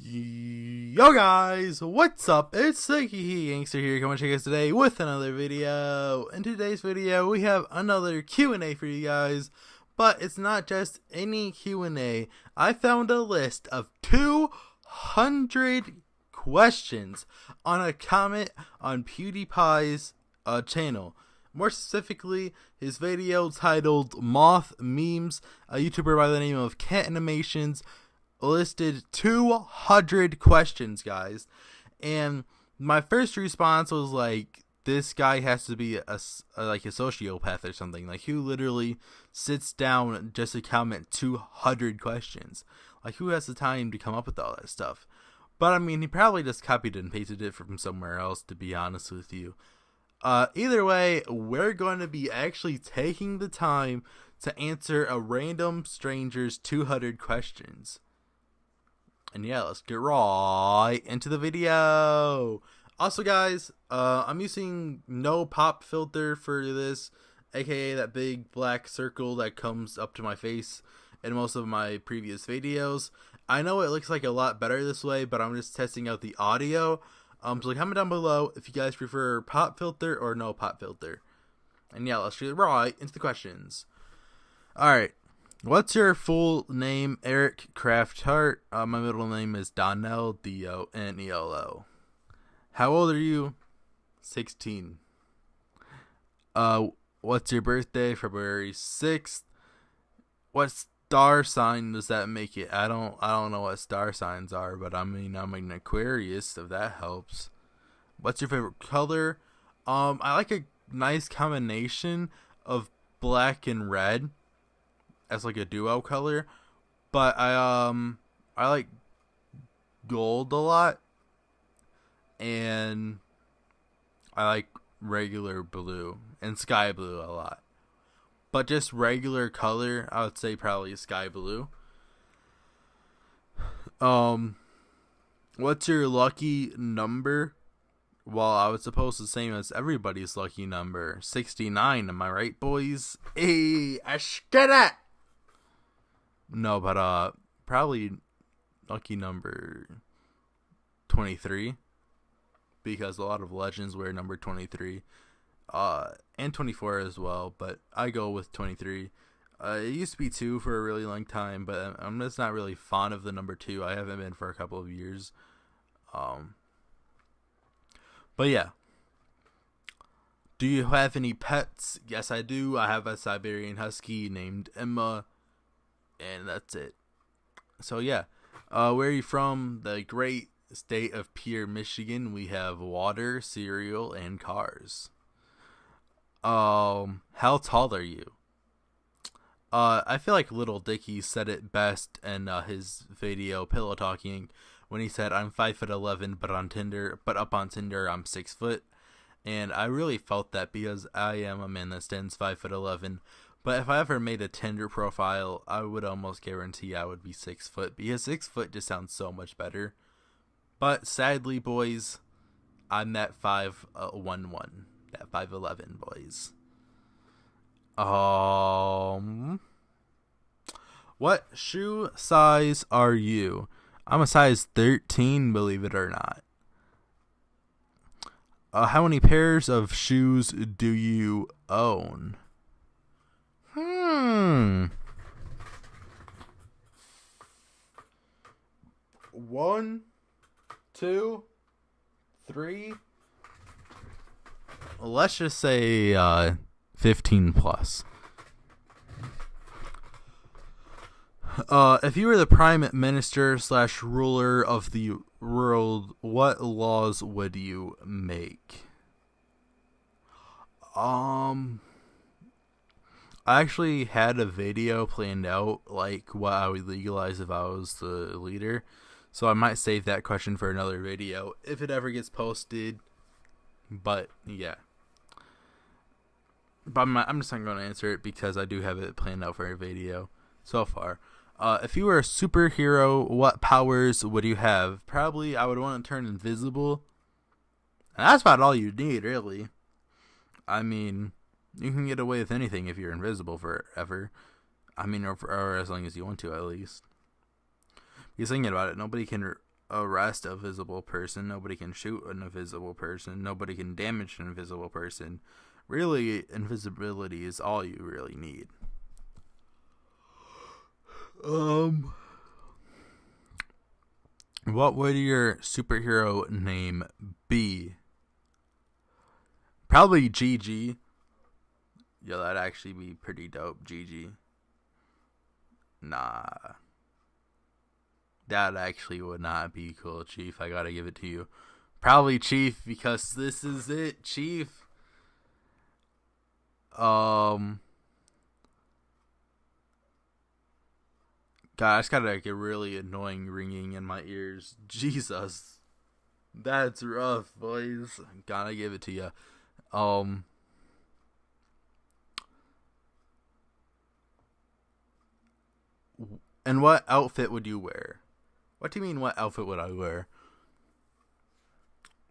Yo guys, what's up? It's Siki Gangster here coming to you guys today with another video. In today's video, we have another Q&A for you guys, but it's not just any Q&A. I found a list of 200 questions on a comment on PewDiePie's channel. More specifically, his video titled Moth Memes. A YouTuber by the name of Cat Animations listed 200 questions, guys, and my first response was like, this guy has to be like a sociopath or something. Like, who literally sits down just to comment 200 questions? Like, who has the time to come up with all that stuff? But I mean, he probably just copied and pasted it from somewhere else, to be honest with you. Either way, we're going to be actually taking the time to answer a random stranger's 200 questions. And yeah, let's get right into the video. Also, guys, I'm using no pop filter for this, aka that big black circle that comes up to my face in most of my previous videos. I know it looks like a lot better this way, but I'm just testing out the audio. So comment down below if you guys prefer pop filter or no pop filter. And yeah, let's get right into the questions. Alright. What's your full name? Eric Crafthart. My middle name is Donnell, D-O-N-E-L-O. How old are you? 16. What's your birthday? February 6th. What star sign does that make it? I don't know what star signs are, but I mean, I'm an Aquarius, if that helps. What's your favorite color? I like a nice combination of black and red as like a duo color, but I like gold a lot, and I like regular blue and sky blue a lot. But just regular color, I would say probably sky blue. What's your lucky number? Well, I would suppose the same as everybody's lucky number, 69. Am I right, boys? Hey, I get it. No, but probably lucky number 23, because a lot of legends wear number 23, and 24 as well, but I go with 23. It used to be 2 for a really long time, but I'm just not really fond of the number 2. I haven't been for a couple of years. But yeah. Do you have any pets? Yes, I do. I have a Siberian Husky named Emma. And that's it. So yeah, where are you from? The great state of Pierre, Michigan. We have water, cereal, and cars. How tall are you? I feel like Little Dicky said it best in his video Pillow Talking when he said, I'm 5'11", but up on Tinder I'm 6 foot. And I really felt that, because I am a man that stands 5'11". But if I ever made a Tinder profile, I would almost guarantee I would be 6 foot, because 6 foot just sounds so much better. But sadly, boys, I'm that 5'11", that 5'11", boys. What shoe size are you? I'm a size 13, believe it or not. How many pairs of shoes do you own? 1, 2, 3. Let's just say 15 plus. If you were the prime minister / ruler of the world, what laws would you make? I actually had a video planned out, like what I would legalize if I was the leader. So I might save that question for another video if it ever gets posted. But yeah. But I'm just not going to answer it, because I do have it planned out for a video so far. If you were a superhero, what powers would you have? Probably I would want to turn invisible. And that's about all you need, really. I mean, you can get away with anything if you're invisible forever. I mean, or as long as you want to, at least. Because thinking about it, nobody can arrest a visible person. Nobody can shoot an invisible person. Nobody can damage an invisible person. Really, invisibility is all you really need. What would your superhero name be? Probably Gigi. Yeah, that'd actually be pretty dope, Gigi. Nah. That actually would not be cool, Chief. I gotta give it to you. Probably Chief, because this is it, Chief. God, I just got like a really annoying ringing in my ears. Jesus. That's rough, boys. Gotta give it to you. And what outfit would you wear? What do you mean, what outfit would I wear?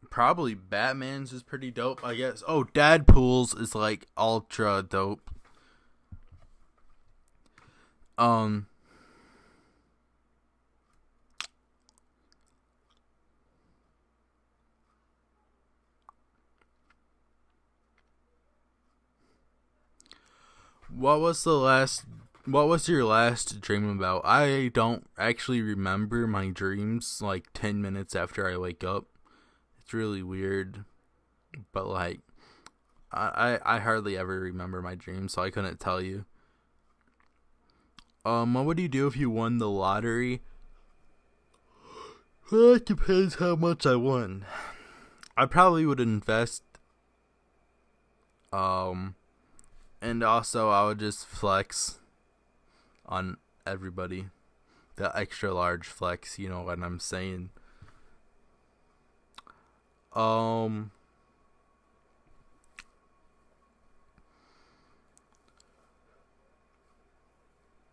Probably Batman's is pretty dope, I guess. Oh, Deadpool's is like ultra dope. What was your last dream about? I don't actually remember my dreams like 10 minutes after I wake up. It's really weird. But like I hardly ever remember my dreams, so I couldn't tell you. What would you do if you won the lottery? Well, it depends how much I won. I probably would invest. And also I would just flex on everybody. The extra large flex, you know what I'm saying.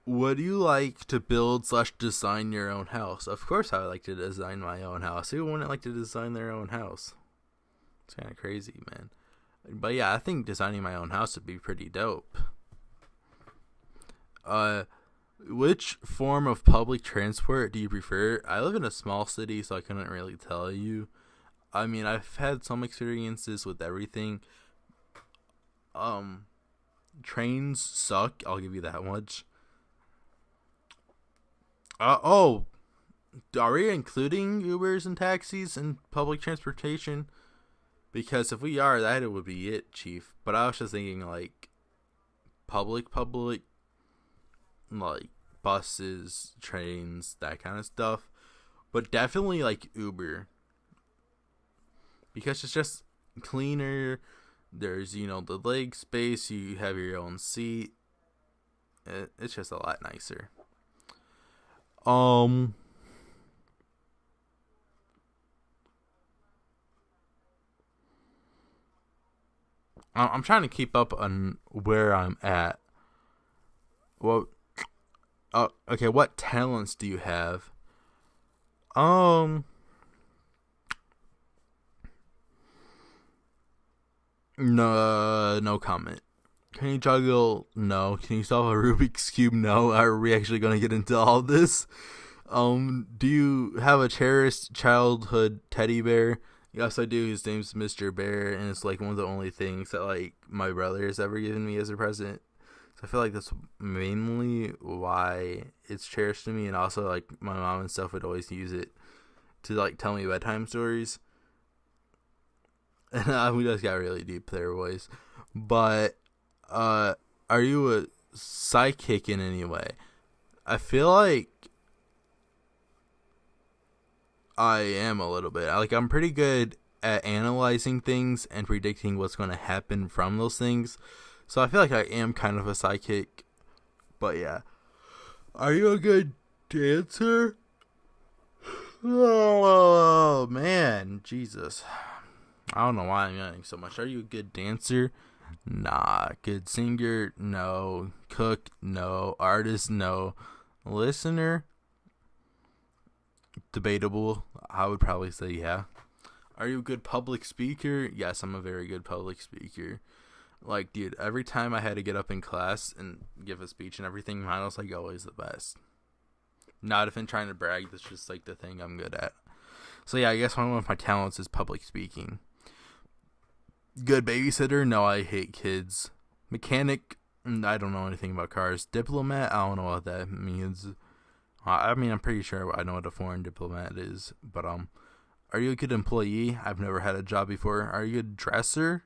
Would you like to build / design your own house? Of course I would like to design my own house. Who wouldn't like to design their own house? It's kind of crazy, man. But yeah, I think designing my own house would be pretty dope. Which form of public transport do you prefer? I live in a small city, so I couldn't really tell you. I mean, I've had some experiences with everything. Trains suck, I'll give you that much. Are we including Ubers and taxis and public transportation? Because if we are, that would be it, Chief. But I was just thinking, like, public, like, buses, trains, that kind of stuff. But definitely, like, Uber. Because it's just cleaner. There's, the leg space. You have your own seat. It's just a lot nicer. I'm trying to keep up on where I'm at. Well, okay, what talents do you have? No comment. Can you juggle? No. Can you solve a Rubik's Cube? No. Are we actually going to get into all this? Do you have a cherished childhood teddy bear? Yes, I do. His name's Mr. Bear, and it's like one of the only things that like my brother has ever given me as a present. So I feel like that's mainly why it's cherished to me, and also like my mom and stuff would always use it to like tell me bedtime stories. And we just got really deep there, boys. But are you a psychic in any way? I feel like I am a little bit. Like, I'm pretty good at analyzing things and predicting what's going to happen from those things. So I feel like I am kind of a psychic. But yeah. Are you a good dancer? Oh, man. Jesus. I don't know why I'm yelling so much. Are you a good dancer? Nah. Good singer? No. Cook? No. Artist? No. Listener? Debatable. I would probably say yeah. Are you a good public speaker? Yes, I'm a very good public speaker. Like, dude, every time I had to get up in class and give a speech and everything, mine was like always the best. Not even trying to brag, that's just like the thing I'm good at. So yeah, I guess one of my talents is public speaking. Good babysitter? No, I hate kids. Mechanic? I don't know anything about cars. Diplomat? I don't know what that means. I mean, I'm pretty sure I know what a foreign diplomat is. But are you a good employee? I've never had a job before. Are you a good dresser?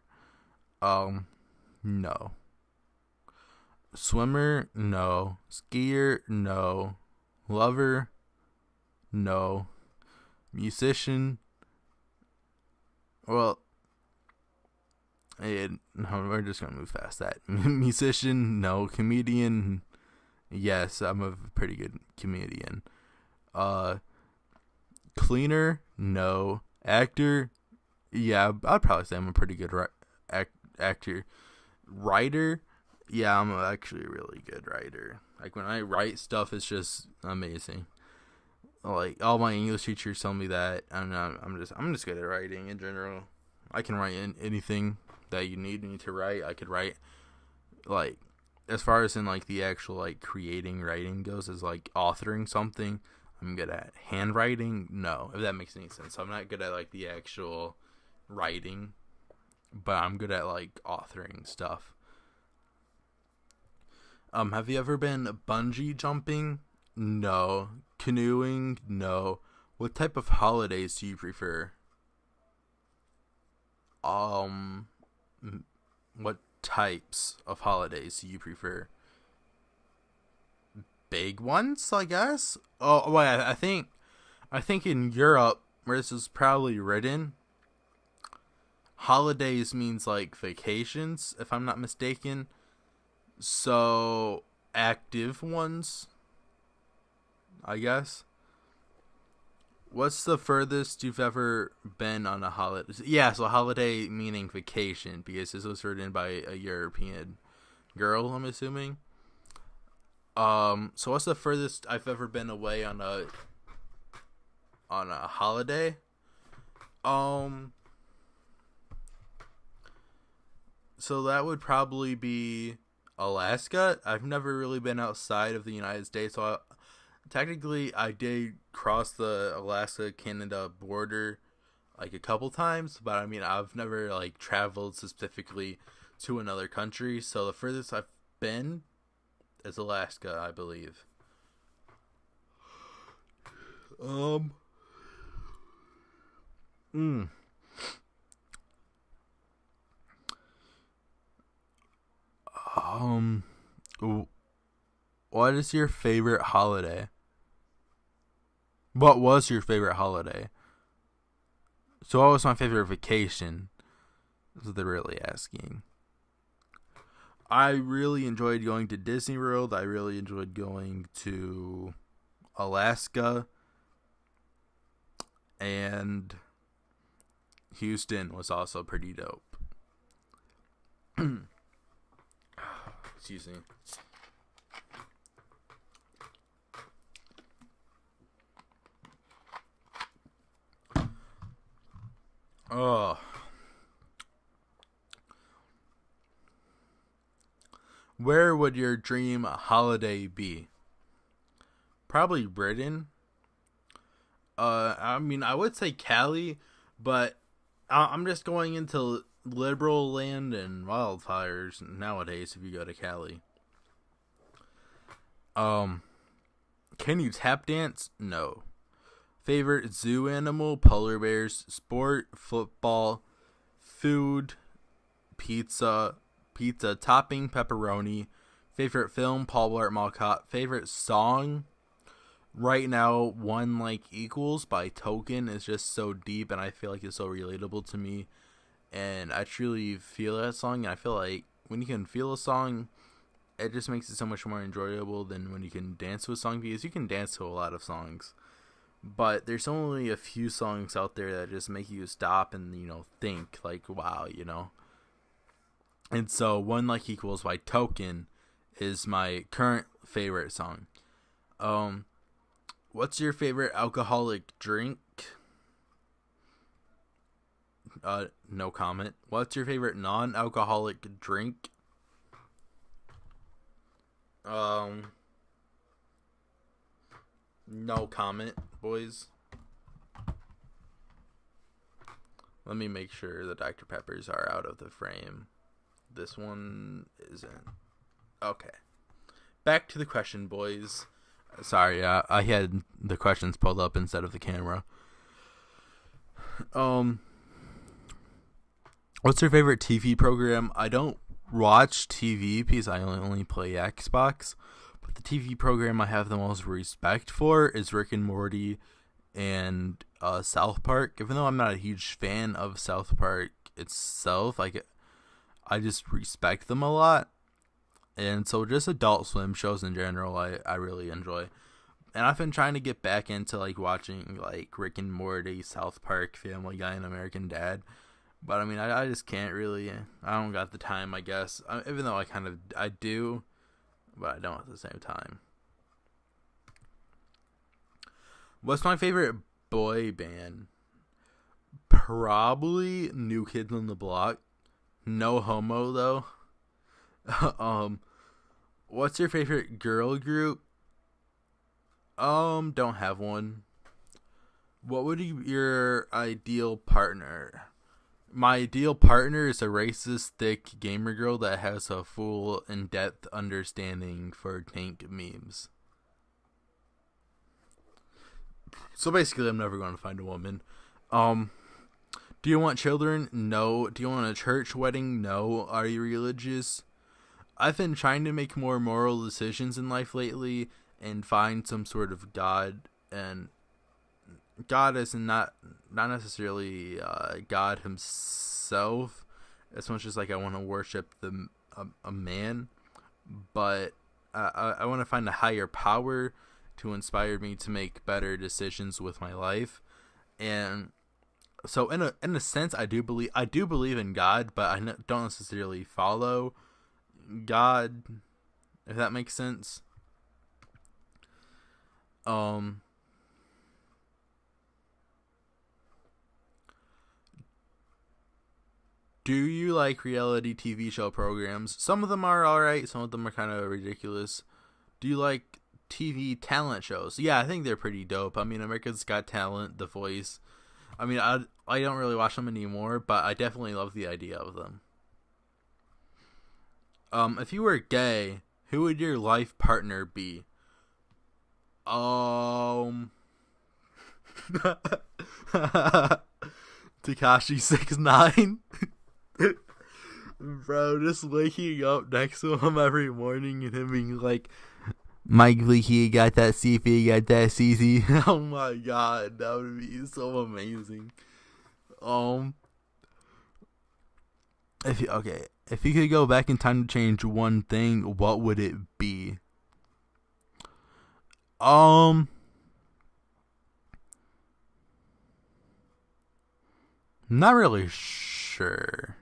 No. Swimmer? No. Skier? No. Lover? No. Musician? Well, no, we're just gonna move past that. Musician? No. Comedian? Yes, I'm a pretty good comedian. Cleaner? No. Actor? Yeah, I'd probably say I'm a pretty good actor. Writer? Yeah, I'm actually a really good writer. Like, when I write stuff, it's just amazing. Like, all my English teachers tell me that. I'm just good at writing in general. I can write anything that you need me to write. I could write, like, as far as in, like, the actual, like, creating writing goes, is like authoring something. I'm good at handwriting. No, if that makes any sense. I'm not good at, like, the actual writing, but I'm good at, like, authoring stuff. Have you ever been bungee jumping? No. Canoeing? No. What type of holidays do you prefer? What types of holidays do you prefer? Big ones, I guess. Oh, wait, I think in Europe, where this is probably written, holidays means like vacations, if I'm not mistaken. So, active ones, I guess. What's the furthest you've ever been on a holiday? Yeah, so holiday meaning vacation, because this was written by a European girl, I'm assuming. So what's the furthest I've ever been away on a holiday? So that would probably be Alaska. I've never really been outside of the United States, so technically I did cross the Alaska-Canada border like a couple times, but I mean, I've never like traveled specifically to another country, so the furthest I've been is Alaska, I believe. Um mm. um what is your favorite holiday? What was your favorite holiday? So what was my favorite vacation? That's what they're really asking. I really enjoyed going to Disney World. I really enjoyed going to Alaska. And Houston was also pretty dope. Excuse me. Oh. Where would your dream holiday be? Probably Britain. I mean, I would say Cali, but I'm just going into liberal land and wildfires nowadays if you go to Cali. Can you tap dance? No. Favorite zoo animal? Polar bears. Sport? Football. Food? Pizza. Pizza topping? Pepperoni. Favorite film? Paul Blart Mall Cop. Favorite song? Right now, One Like Equals by Token is just so deep, and I feel like it's so relatable to me. And I truly feel that song, and I feel like when you can feel a song, it just makes it so much more enjoyable than when you can dance to a song, because you can dance to a lot of songs. But there's only a few songs out there that just make you stop and, think, like, wow, And so One Like Equals by Token is my current favorite song. What's your favorite alcoholic drink? No comment. What's your favorite non-alcoholic drink? No comment, boys. Let me make sure the Dr. Peppers are out of the frame. This one isn't. Okay. Back to the question, boys. Sorry, I had the questions pulled up instead of the camera. What's your favorite TV program? I don't watch TV because I only play Xbox. But the TV program I have the most respect for is Rick and Morty and South Park. Even though I'm not a huge fan of South Park itself, I just respect them a lot. And so just Adult Swim shows in general, I really enjoy. And I've been trying to get back into watching Rick and Morty, South Park, Family Guy, and American Dad. But I mean, I just can't really. I don't got the time, I guess. Even though I do, but I don't at the same time. What's my favorite boy band? Probably New Kids on the Block. No homo though. What's your favorite girl group? Don't have one. What would your ideal partner? My ideal partner is a racist, thick gamer girl that has a full, in-depth understanding for tank memes. So basically, I'm never going to find a woman. Do you want children? No. Do you want a church wedding? No. Are you religious? I've been trying to make more moral decisions in life lately and find some sort of God, and God is not necessarily God himself as much as I want to worship a man, but I want to find a higher power to inspire me to make better decisions with my life. And so in a sense, I do believe in God, but I don't necessarily follow God, if that makes sense. Do you like reality TV show programs? Some of them are alright, some of them are kind of ridiculous. Do you like TV talent shows? Yeah, I think they're pretty dope. I mean, America's Got Talent, The Voice. I mean, I don't really watch them anymore, but I definitely love the idea of them. If you were gay, who would your life partner be? Tekashi 69. Bro, just waking up next to him every morning and him being like, Mike Leakey got that CP, got that CC. Oh my god, that would be so amazing. If you could go back in time to change one thing, what would it be? Not really sure.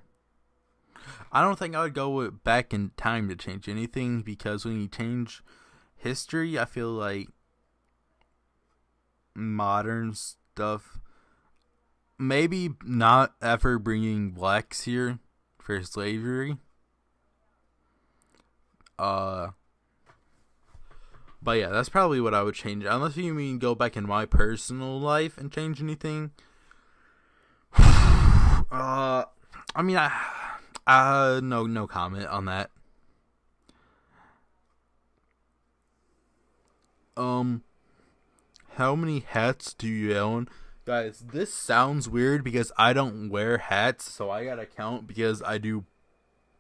I don't think I would go back in time to change anything, because when you change history, I feel like modern stuff, maybe not ever bringing blacks here for slavery. But yeah, that's probably what I would change. Unless you mean go back in my personal life and change anything. I mean, no comment on that. How many hats do you own? Guys, this sounds weird because I don't wear hats, so I gotta count, because I do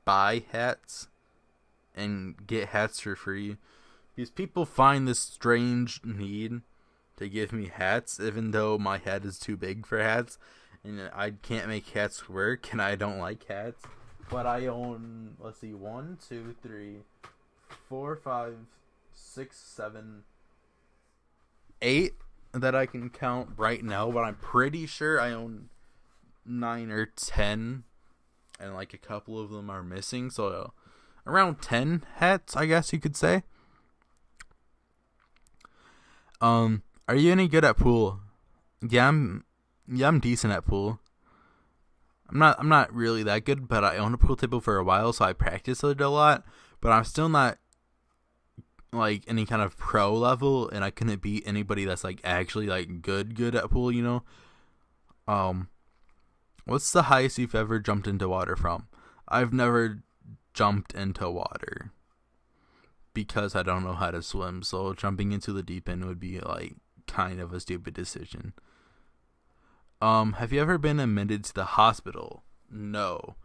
buy hats and get hats for free. Because people find this strange need to give me hats, even though my head is too big for hats, and I can't make hats work, and I don't like hats. But I own, 1, 2, 3, 4, 5, 6, 7, 8 that I can count right now, but I'm pretty sure I own 9 or 10, and a couple of them are missing, so around 10 hats, I guess you could say. Are you any good at pool? Yeah, I'm decent at pool. I'm not really that good, but I owned a pool table for a while, so I practiced it a lot, but I'm still not any kind of pro level, and I couldn't beat anybody that's actually good at pool, you know. What's the highest you've ever jumped into water from? I've never jumped into water because I don't know how to swim, so jumping into the deep end would be like kind of a stupid decision. Have you ever been admitted to the hospital? No.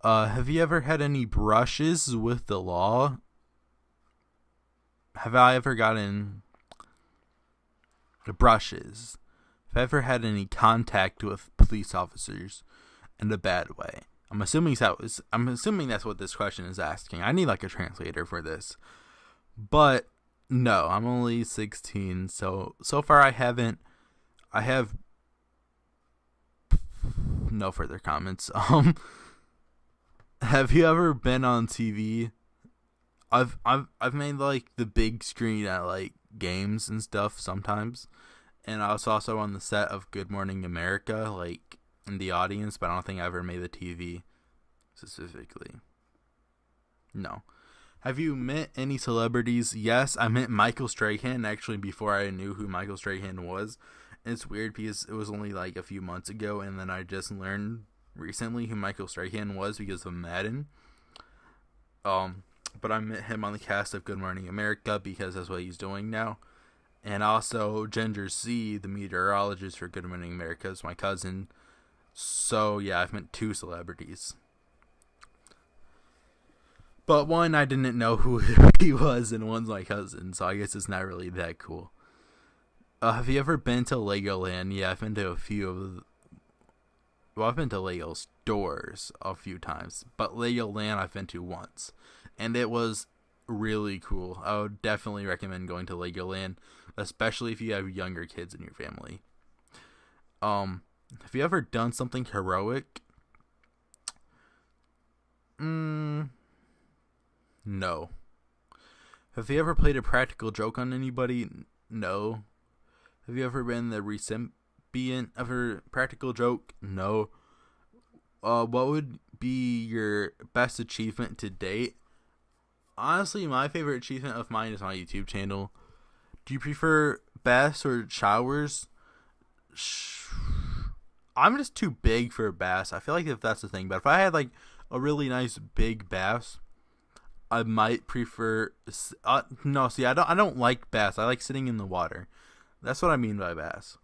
Have you ever had any brushes with the law? Have I ever gotten brushes? Have I ever had any contact with police officers in a bad way? I'm assuming that's what this question is asking. I need like a translator for this. But no, I'm only 16, so far I have no further comments. Have you ever been on TV? I've made like the big screen at like games and stuff sometimes. And I was also on the set of Good Morning America, like in the audience, but I don't think I ever made the TV specifically. No. Have you met any celebrities? Yes, I met Michael Strahan actually before I knew who Michael Strahan was. And it's weird because it was only like a few months ago, and then I just learned recently who Michael Strahan was because of Madden. But I met him on the cast of Good Morning America because that's what he's doing now. And also, Ginger C, the meteorologist for Good Morning America, is my cousin. So, yeah, I've met 2 celebrities. But one, I didn't know who he was, and one's my cousin. So, I guess it's not really that cool. Have you ever been to Legoland? Yeah, I've been to a few of I've been to Lego stores a few times. But Legoland I've been to once. And it was really cool. I would definitely recommend going to Legoland, especially if you have younger kids in your family. Have you ever done something heroic? No. Have you ever played a practical joke on anybody? No. Have you ever been the recipient of a practical joke? No. What would be your best achievement to date? Honestly, my favorite achievement of mine is my YouTube channel. Do you prefer baths or showers? I'm just too big for baths. I feel like if that's the thing. But if I had like a really nice big bath, I might prefer. No, see, I don't like baths. I like sitting in the water. That's what I mean by baths.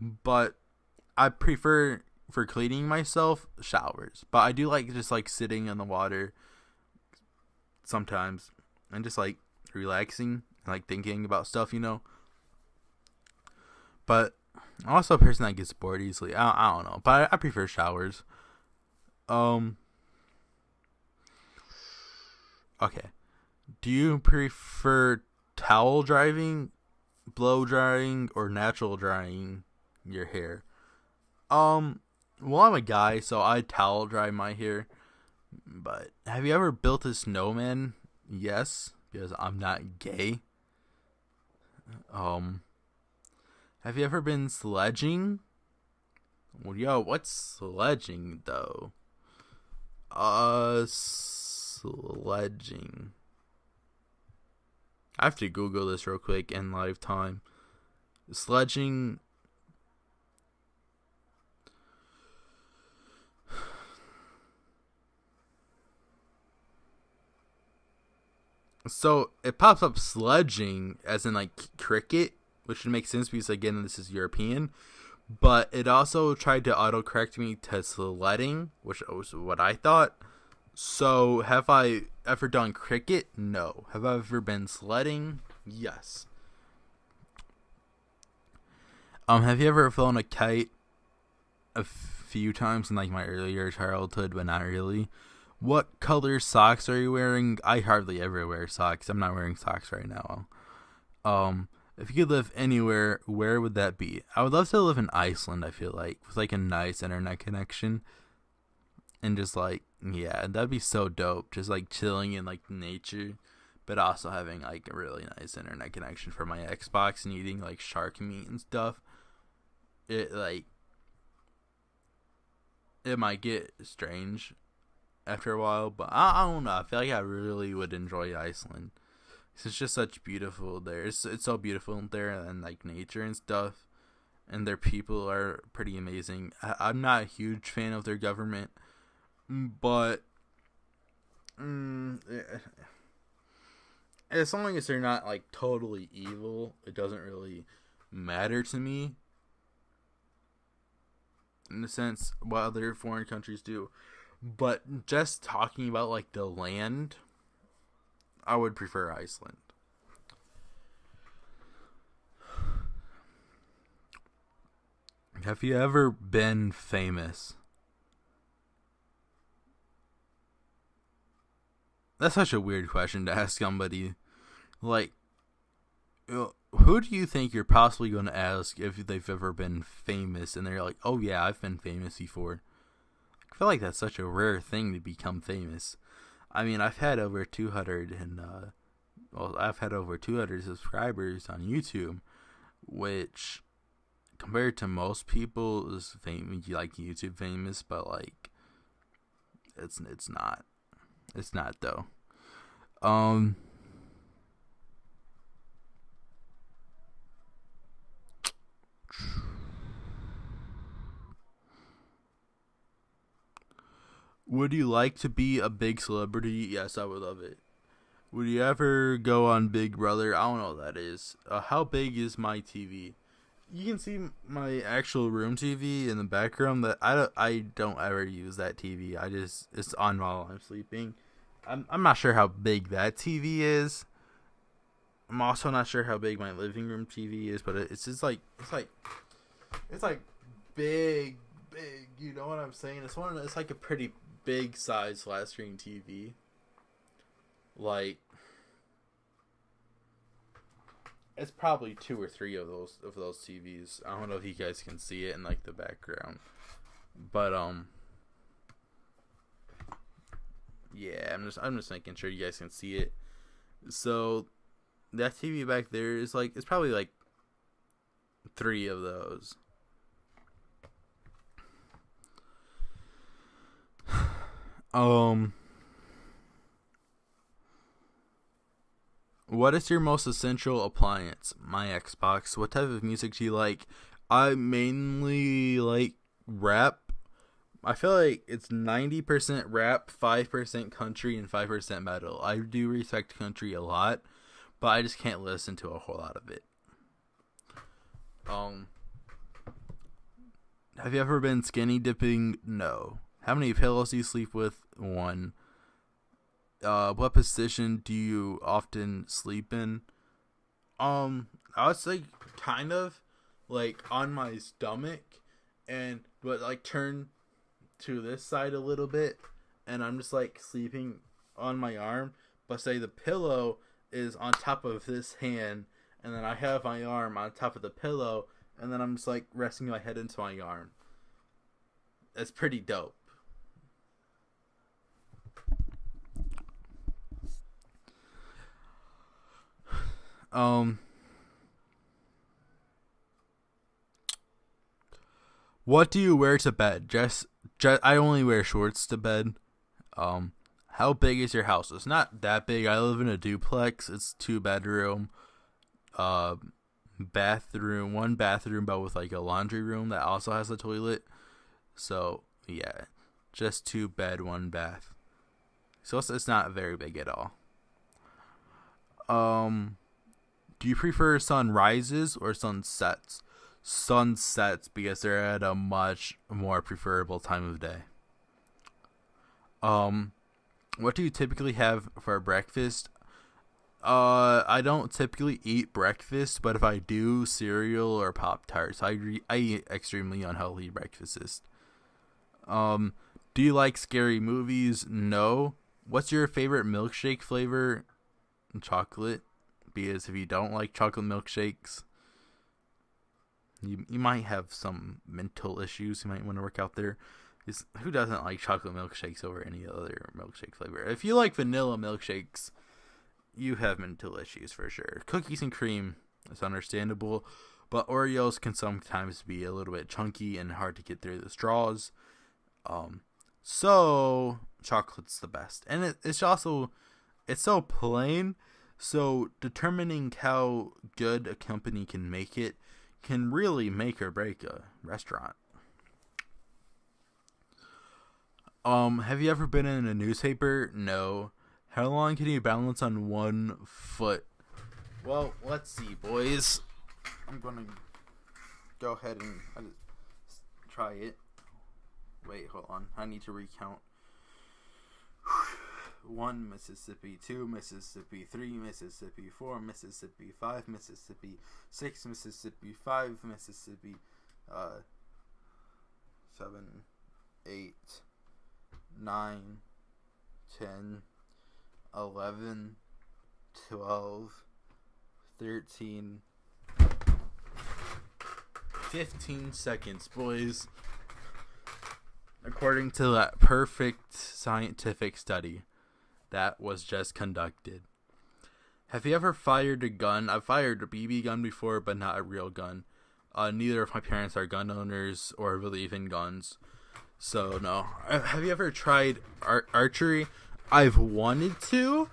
But I prefer for cleaning myself showers. But I do like just like sitting in the water sometimes and just like relaxing, like thinking about stuff, you know. But I'm also a person that gets bored easily. I don't know, but I prefer showers. Okay. Do you prefer towel drying, blow drying, or natural drying your hair? Well, I'm a guy, so I towel dry my hair. But have you ever built a snowman? Yes, because I'm not gay. Have you ever been sledging? Well, yo, what's sledging though? Sledging. I have to Google this real quick in live time. Sledging. So it pops up sledging as in like cricket, which would make sense because again this is European. But it also tried to autocorrect me to sledding, which was what I thought. So have I ever done cricket? No. Have I ever been sledding? Yes. Have you ever flown a kite? A few times in like my earlier childhood, but not really. What color socks are you wearing? I hardly ever wear socks. I'm not wearing socks right now. If you could live anywhere, where would that be? I would love to live in Iceland, I feel like, with like a nice internet connection. And just like, yeah, that'd be so dope. Just like chilling in like nature, but also having like a really nice internet connection for my Xbox and eating like shark meat and stuff. It might get strange after a while, but I don't know. I feel like I really would enjoy Iceland. It's just such beautiful there. It's so beautiful there and like nature and stuff. and their people are pretty amazing. I'm not a huge fan of their government, but as long as they're not like totally evil, it doesn't really matter to me. In the sense, what other foreign countries do. But just talking about like the land, I would prefer Iceland. Have you ever been famous? That's such a weird question to ask somebody. Like, who do you think you're possibly going to ask if they've ever been famous? And they're like, oh yeah, I've been famous before. I feel like that's such a rare thing to become famous. I mean, I've had over 200 subscribers on YouTube, which compared to most people is famous, like YouTube famous, but like it's not. It's not though. Would you like to be a big celebrity? Yes, I would love it. Would you ever go on Big Brother? I don't know what that is. How big is my TV? You can see my actual room TV in the background. That I don't ever use that TV. It's on while I'm sleeping. I'm not sure how big that TV is. I'm also not sure how big my living room TV is, but it's like big. You know what I'm saying? It's like a pretty big size flat screen TV. Like, it's probably 2 or 3 of those TVs. I don't know if you guys can see it in like the background, but yeah, I'm just making sure you guys can see it. So that TV back there is like, it's probably like 3 of those. What is your most essential appliance? My Xbox. What type of music do you like? I mainly like rap. I feel like it's 90% rap, 5% country, and 5% metal. I do respect country a lot, but I just can't listen to a whole lot of it. Have you ever been skinny dipping? No. How many pillows do you sleep with? 1. What position do you often sleep in? I would say kind of like on my stomach, but like turn to this side a little bit, and I'm just like sleeping on my arm, but say the pillow is on top of this hand, and then I have my arm on top of the pillow, and then I'm just like resting my head into my arm. It's pretty dope. What do you wear to bed? Just I only wear shorts to bed. How big is your house? It's not that big. I live in a duplex. It's 2-bedroom, bathroom, 1 bathroom, but with like a laundry room that also has a toilet. So yeah, just 2 bed, 1 bath. So it's not very big at all. Do you prefer sunrises or sunsets? Sunsets, because they're at a much more preferable time of day. What do you typically have for breakfast? I don't typically eat breakfast, but if I do, cereal or Pop-Tarts. I eat extremely unhealthy breakfasts. Do you like scary movies? No. What's your favorite milkshake flavor? Chocolate. Because if you don't like chocolate milkshakes, you might have some mental issues you might want to work out there. Because who doesn't like chocolate milkshakes over any other milkshake flavor? If you like vanilla milkshakes, you have mental issues for sure. Cookies and cream is understandable, but Oreos can sometimes be a little bit chunky and hard to get through the straws. So chocolate's the best, and it's so plain. So determining how good a company can make it can really make or break a restaurant. Have you ever been in a newspaper? No. How long can you balance on one foot? Well, let's see, boys. I'm gonna go ahead and try it. Wait, hold on. I need to recount. 1 Mississippi, 2 Mississippi, 3 Mississippi, 4 Mississippi, 5 Mississippi, 6 Mississippi, 5 Mississippi, 7, 8, 9, 10, 11, 12, 13, 15 seconds, boys. According to that perfect scientific study that was just conducted. Have you ever fired a gun? I've fired a BB gun before, but not a real gun. Neither of my parents are gun owners or believe in guns. So, no. Have you ever tried archery? I've wanted to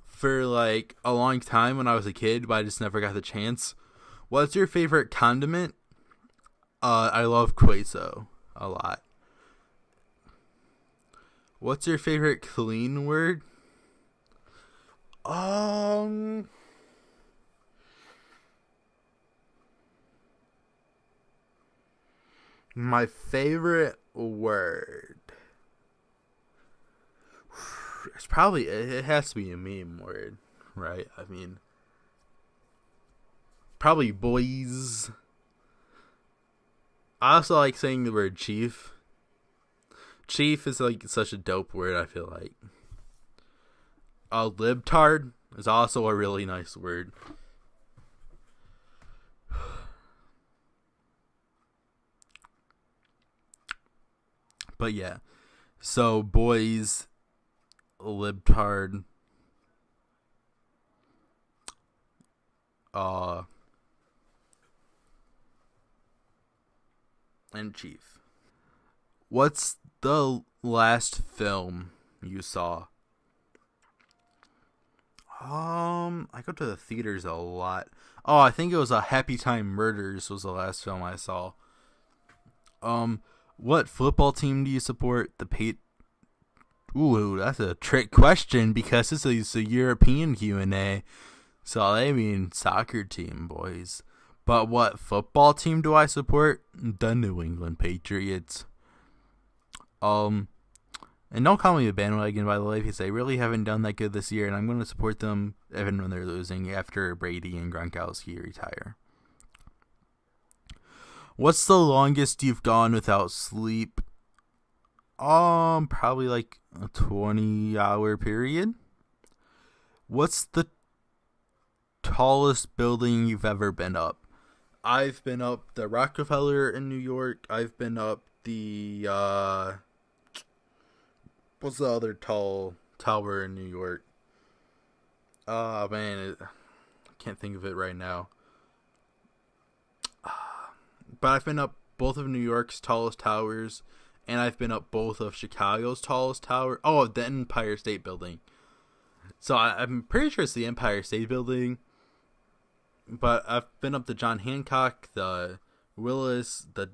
for like a long time when I was a kid, but I just never got the chance. What's your favorite condiment? I love queso a lot. What's your favorite clean word? My favorite word. It's probably, it has to be a meme word, right? I mean, probably boys. I also like saying the word chief. Chief is like such a dope word, I feel like. Libtard is also a really nice word. But yeah. So boys, libtard, and chief. What's the last film you saw? I go to the theaters a lot. Oh, I think it was Happy Time Murders was the last film I saw. What football team do you support? Ooh, that's a trick question because this is a European Q&A. So I mean soccer team, boys. But what football team do I support? The New England Patriots. And don't call me a bandwagon, by the way, because they really haven't done that good this year, and I'm going to support them even when they're losing after Brady and Gronkowski retire. What's the longest you've gone without sleep? Probably like a 20-hour period. What's the tallest building you've ever been up? I've been up the Rockefeller in New York. I've been up the, what's the other tall tower in New York? Oh, man, I can't think of it right now. But I've been up both of New York's tallest towers, and I've been up both of Chicago's tallest tower. Oh, the Empire State Building. So I'm pretty sure it's the Empire State Building. But I've been up the John Hancock, the Willis, the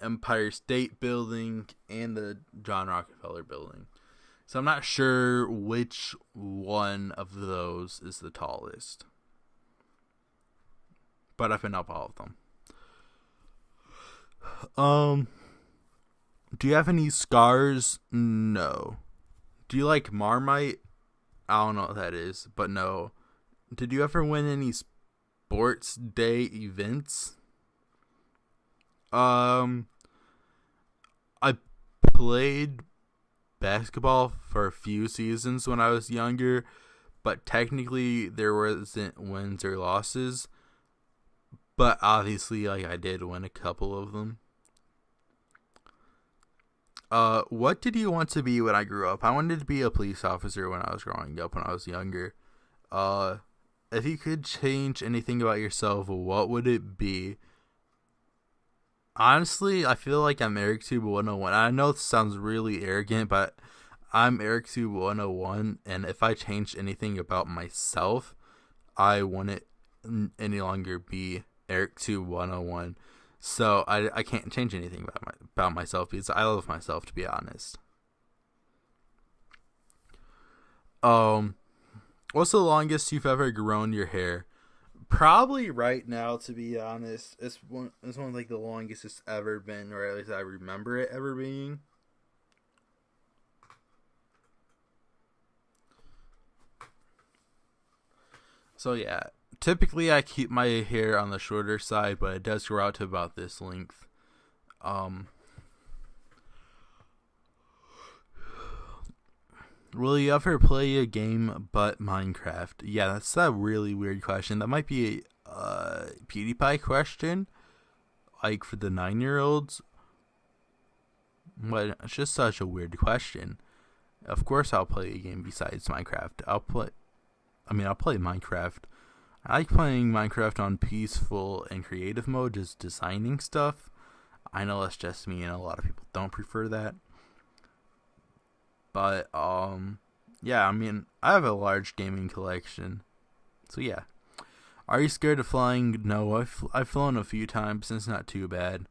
Empire State Building, and the John Rockefeller Building. So I'm not sure which one of those is the tallest. But I've been up all of them. Do you have any scars? No. Do you like Marmite? I don't know what that is, but no. Did you ever win any sports day events? I played basketball for a few seasons when I was younger, but technically there wasn't wins or losses. But obviously, like, I did win a couple of them. What did you want to be when I grew up? I wanted to be a police officer when I was growing up, when I was younger. If you could change anything about yourself, what would it be? Honestly, I feel like I'm EricTube 101. I know it sounds really arrogant, but I'm EricTube 101, and if I changed anything about myself, I wouldn't any longer be Eric2101. So I can't change anything about myself because I love myself, to be honest. What's the longest you've ever grown your hair? Probably right now, to be honest. It's one of like the longest it's ever been, or at least I remember it ever being. So yeah, typically I keep my hair on the shorter side, but it does grow out to about this length. Will you ever play a game but Minecraft? Yeah, that's a really weird question. That might be a PewDiePie question, like for the 9-year-olds. But it's just such a weird question. Of course I'll play a game besides Minecraft. I'll play Minecraft. I like playing Minecraft on peaceful and creative mode, just designing stuff. I know that's just me, and a lot of people don't prefer that. But, yeah, I mean, I have a large gaming collection. So, yeah. Are you scared of flying? No, I've flown a few times, and it's not too bad.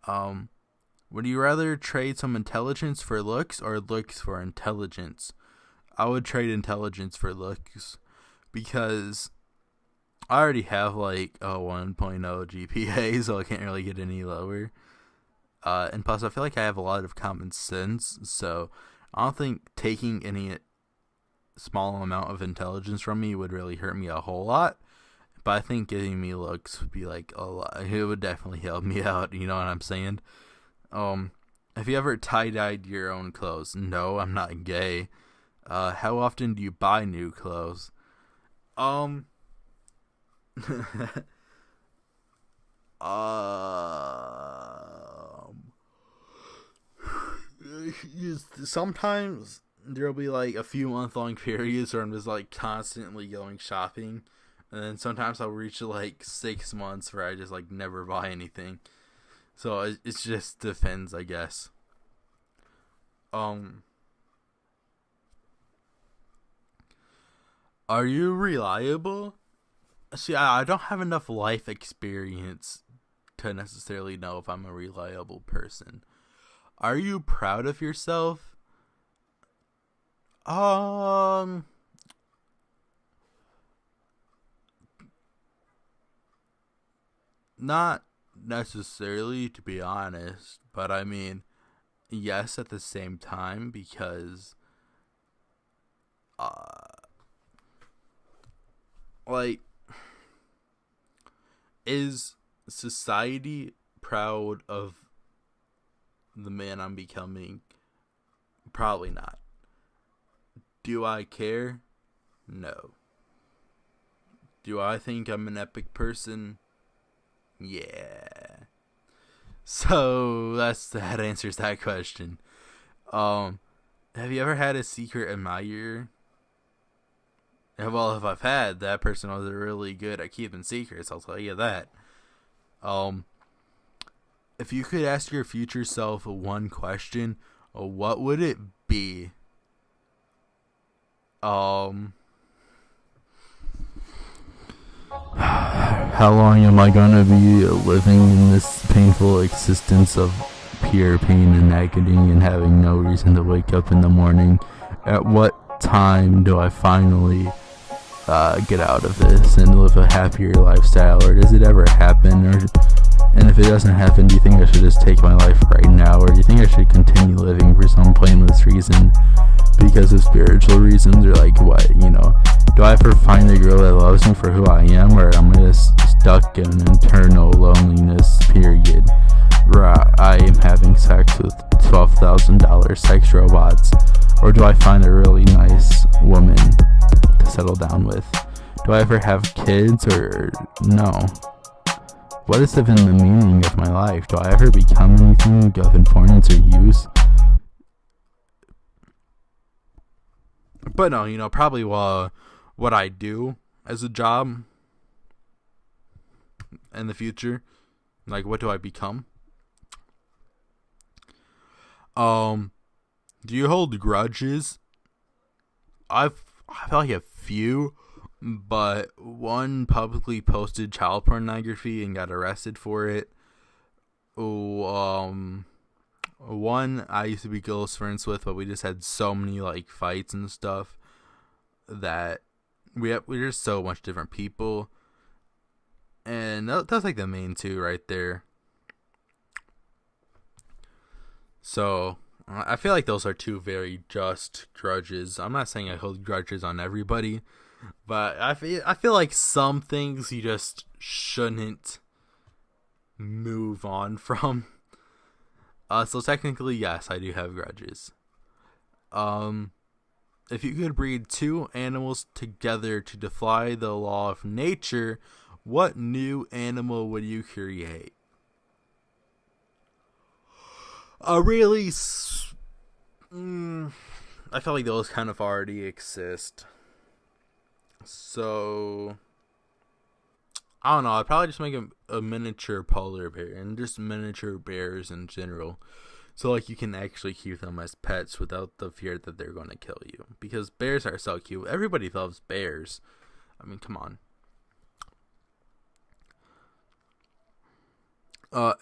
Would you rather trade some intelligence for looks or looks for intelligence? I would trade intelligence for looks because I already have like a 1.0 GPA, so I can't really get any lower. And plus, I feel like I have a lot of common sense, so I don't think taking any small amount of intelligence from me would really hurt me a whole lot. But I think giving me looks would be like a lot. It would definitely help me out. You know what I'm saying? Have you ever tie-dyed your own clothes? No, I'm not gay. How often do you buy new clothes? Sometimes there'll be like a few month-long periods where I'm just like constantly going shopping, and then sometimes I'll reach like 6 months where I just like never buy anything. So it just depends, I guess. Are you reliable? See, I don't have enough life experience to necessarily know if I'm a reliable person. Are you proud of yourself? Not necessarily, to be honest, but I mean, yes, at the same time, because like, is society proud of the man I'm becoming? Probably not. Do I care? No. Do I think I'm an epic person? Yeah. So that answers that question. Have you ever had a secret admirer? Yeah, well, if I've had, that person was really good at keeping secrets, I'll tell you that. If you could ask your future self one question, what would it be? How long am I gonna be living in this painful existence of pure pain and agony and having no reason to wake up in the morning? At what time do I finally get out of this and live a happier lifestyle, or does it ever happen? And if it doesn't happen, do you think I should just take my life right now, or do you think I should continue living for some pointless reason because of spiritual reasons, or like what, you know? Do I ever find a girl that loves me for who I am, or am I just stuck in an eternal loneliness period where I am having sex with $12,000 sex robots? Or do I find a really nice woman to settle down with? Do I ever have kids, or no? What is even the meaning of my life? Do I ever become anything of importance or use? But no, you know, probably what I do as a job in the future. Like, what do I become? Do you hold grudges? I feel like a few, but one publicly posted child pornography and got arrested for it. One I used to be close friends with, but we just had so many like fights and stuff that we're just so much different people, and that's like the main two right there. So I feel like those are two very just grudges. I'm not saying I hold grudges on everybody, but I feel like some things you just shouldn't move on from. So technically, yes, I do have grudges. If you could breed two animals together to defy the law of nature, what new animal would you create? I feel like those kind of already exist. So I don't know. I'd probably just make a miniature polar bear and just miniature bears in general. So like you can actually keep them as pets without the fear that they're going to kill you. Because bears are so cute. Everybody loves bears. I mean, come on.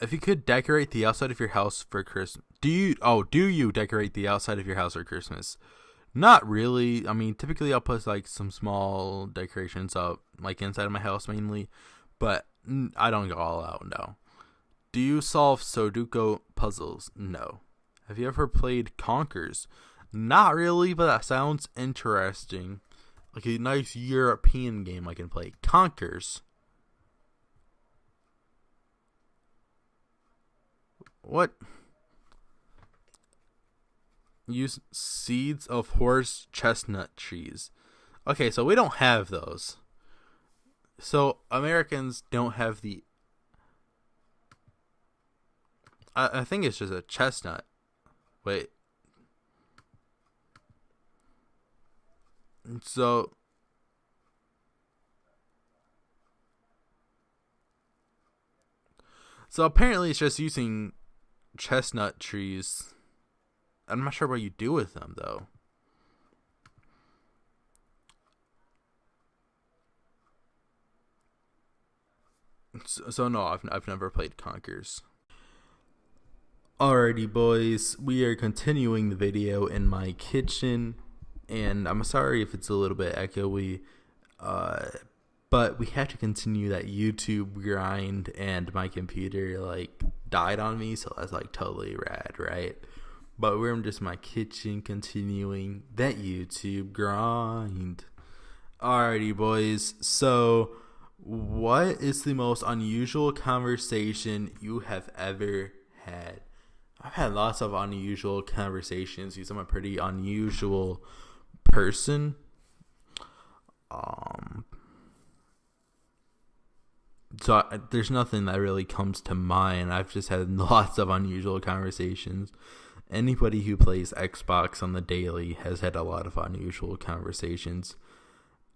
If you could decorate the outside of your house for Christmas, do you decorate the outside of your house for Christmas? Not really. I mean, typically I'll put like some small decorations up, like inside of my house mainly, but I don't go all out. No. Do you solve Sudoku puzzles? No. Have you ever played Conkers? Not really, but that sounds interesting. Like a nice European game I can play. Conkers. What? Use seeds of horse chestnut trees. Okay, so we don't have those. So Americans don't have the... I think it's just a chestnut. Wait. So... So apparently it's just using chestnut trees. I'm not sure what you do with them though. So no, I've never played Conkers. Alrighty, boys, we are continuing the video in my kitchen, and I'm sorry if it's a little bit echoey, but we have to continue that YouTube grind, and my computer like died on me, so that's like totally rad, right? But we're in just my kitchen continuing that YouTube grind. Alrighty, boys, so what is the most unusual conversation you have ever had? I've had lots of unusual conversations because I'm a pretty unusual person. There's nothing that really comes to mind. I've just had lots of unusual conversations. Anybody who plays Xbox on the daily has had a lot of unusual conversations.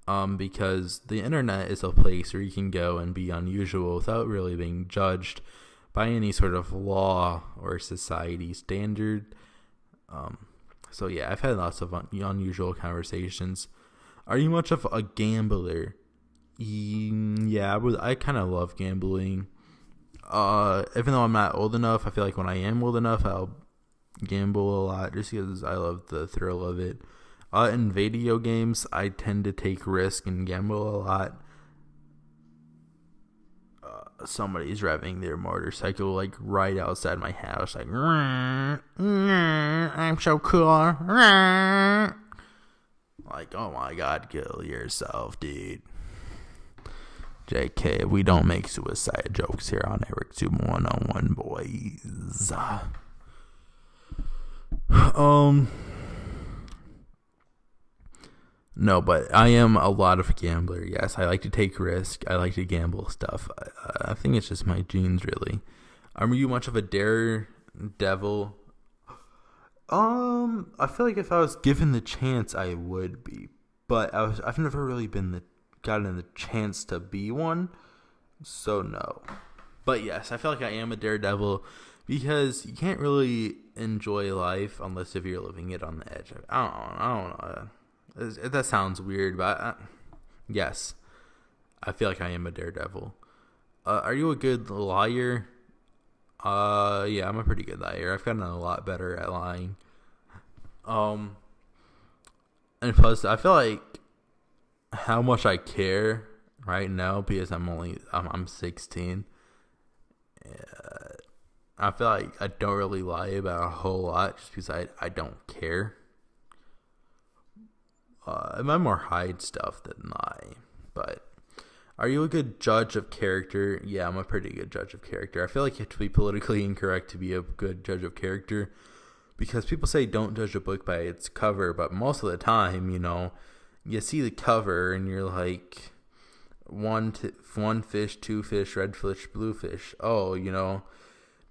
Because the internet is a place where you can go and be unusual without really being judged by any sort of law or society standard. So yeah, I've had lots of unusual conversations. Are you much of a gambler? Yeah, I kind of love gambling. Even though I'm not old enough, I feel like when I am old enough, I'll gamble a lot just because I love the thrill of it. In video games, I tend to take risk and gamble a lot. Somebody's revving their motorcycle like right outside my house, like I'm so cool. Like, oh my god, kill yourself, dude. JK, we don't make suicide jokes here on Eric 101, boys. No, but I am a lot of a gambler. Yes, I like to take risk. I like to gamble stuff. I think it's just my genes, really. Are you much of a daredevil? I feel like if I was given the chance, I would be. But I've never really gotten the chance to be one. So no. But yes, I feel like I am a daredevil because you can't really enjoy life unless if you're living it on the edge. I don't know. That sounds weird, but Yes, I feel like I am a daredevil. Are you a good liar? Yeah, I'm a pretty good liar. I've gotten a lot better at lying. And plus, I feel like how much I care right now because I'm 16. I feel like I don't really lie about a whole lot just because I don't care. I might more hide stuff than lie. But are you a good judge of character? Yeah, I'm a pretty good judge of character. I feel like you have to be politically incorrect to be a good judge of character. Because people say don't judge a book by its cover, but most of the time, you see the cover and you're like, one fish, two fish, red fish, blue fish. Oh,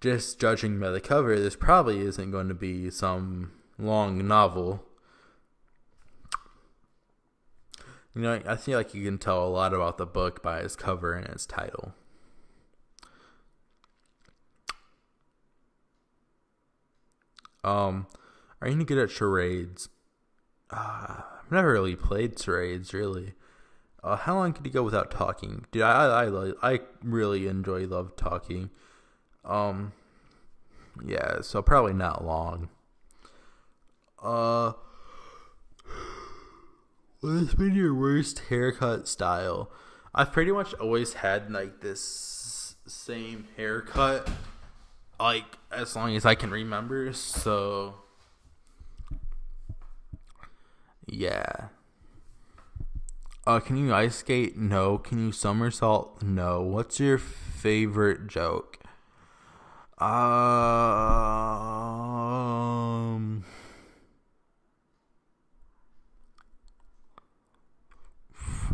just judging by the cover, this probably isn't going to be some long novel. I feel like you can tell a lot about the book by its cover and its title. Are you any good at charades? I've never really played charades, really. How long could you go without talking? Dude, I really love talking. Yeah, so probably not long. What has been your worst haircut style? I've pretty much always had like this same haircut, like as long as I can remember. So yeah. Can you ice skate? No. Can you somersault? No. What's your favorite joke?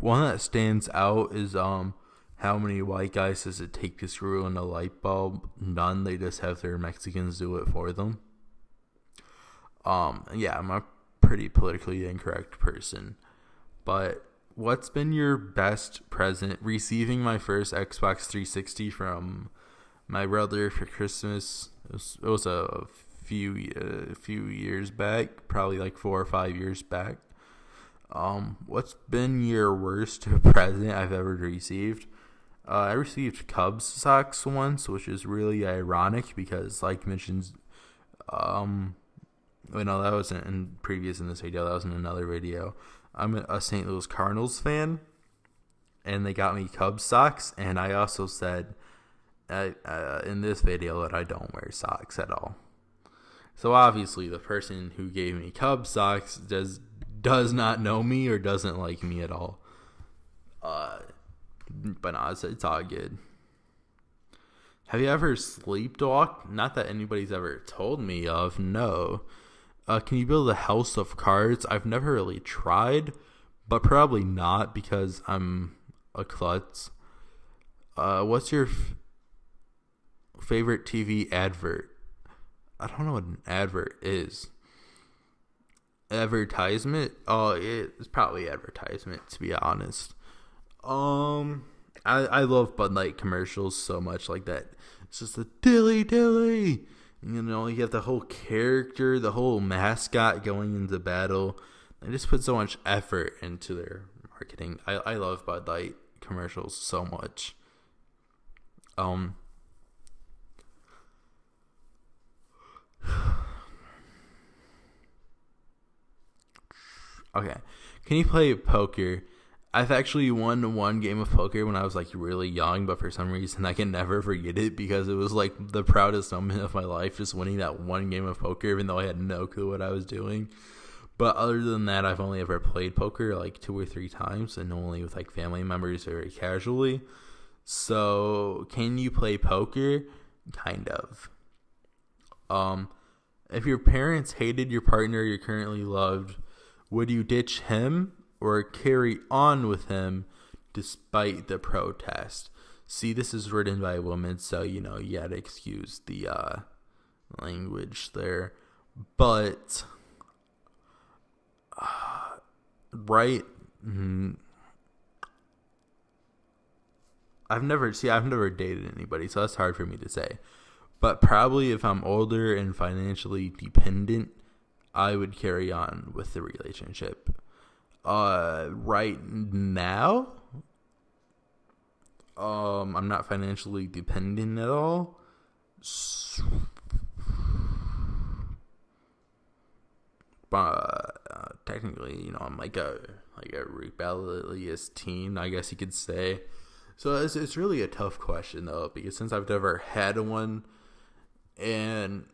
One that stands out is how many white guys does it take to screw in a light bulb? None. They just have their Mexicans do it for them. Yeah, I'm a pretty politically incorrect person. But what's been your best present? Receiving my first Xbox 360 from my brother for Christmas. It was a few years back, probably like 4 or 5 years back. What's been your worst present I've ever received? I received Cubs socks once, which is really ironic because, like mentioned, that wasn't in this video. That was in another video. I'm a St. Louis Cardinals fan, and they got me Cubs socks, and I also said in this video that I don't wear socks at all. So obviously the person who gave me Cubs socks does not know me or doesn't like me at all. But no, it's all good. Have you ever sleepwalked? Not that anybody's ever told me of. No. Can you build a house of cards? I've never really tried, but probably not because I'm a klutz. What's your favorite TV advert? I don't know what an advert is. Advertisement? Oh, it's probably advertisement, to be honest. I love Bud Light commercials so much, like that. It's just a dilly. You have the whole character, the whole mascot going into battle. They just put so much effort into their marketing. I love Bud Light commercials so much. Okay. Can you play poker? I've actually won one game of poker when I was like really young, but for some reason I can never forget it because it was like the proudest moment of my life, just winning that one game of poker, even though I had no clue what I was doing. But other than that, I've only ever played poker like 2 or 3 times, and only with like family members very casually. So, can you play poker? Kind of. If your parents hated your partner you currently loved, would you ditch him or carry on with him despite the protest? See, this is written by a woman, so, you gotta excuse the language there. But, right? I've never dated anybody, so that's hard for me to say. But probably if I'm older and financially dependent, I would carry on with the relationship. Right now, I'm not financially dependent at all. But technically, I'm like a rebellious teen, I guess you could say. So it's really a tough question though, because since I've never had one, and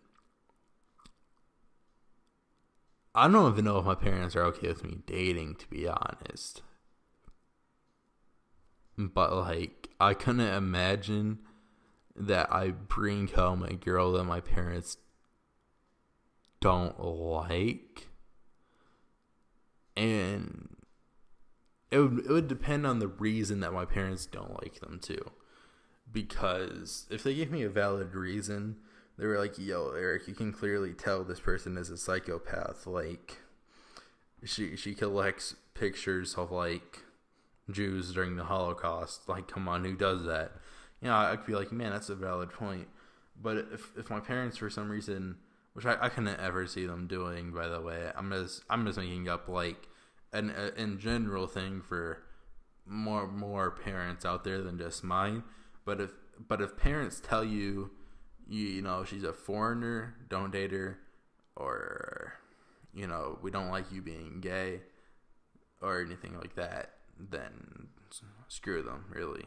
I don't even know if my parents are okay with me dating, to be honest. But like, I couldn't imagine that I bring home a girl that my parents don't like. And it would depend on the reason that my parents don't like them too. Because if they gave me a valid reason, they were like, yo, Eric, you can clearly tell this person is a psychopath. Like, she collects pictures of like Jews during the Holocaust. Like, come on, who does that? I'd be like, man, that's a valid point. But if my parents, for some reason, which I couldn't ever see them doing, by the way, I'm just making up like an in general thing for more parents out there than just mine. But if parents tell you, she's a foreigner, don't date her, or we don't like you being gay, or anything like that, then screw them, really.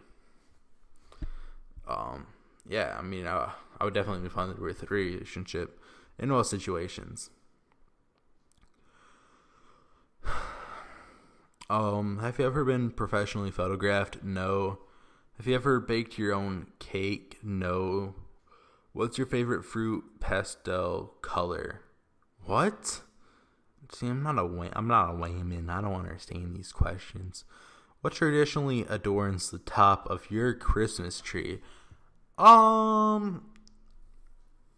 Yeah, I mean, I would definitely be fine with a relationship in all situations. Have you ever been professionally photographed? No. Have you ever baked your own cake? No. What's your favorite fruit pastel color? What? See, I'm not a layman. I don't understand these questions. What traditionally adorns the top of your Christmas tree?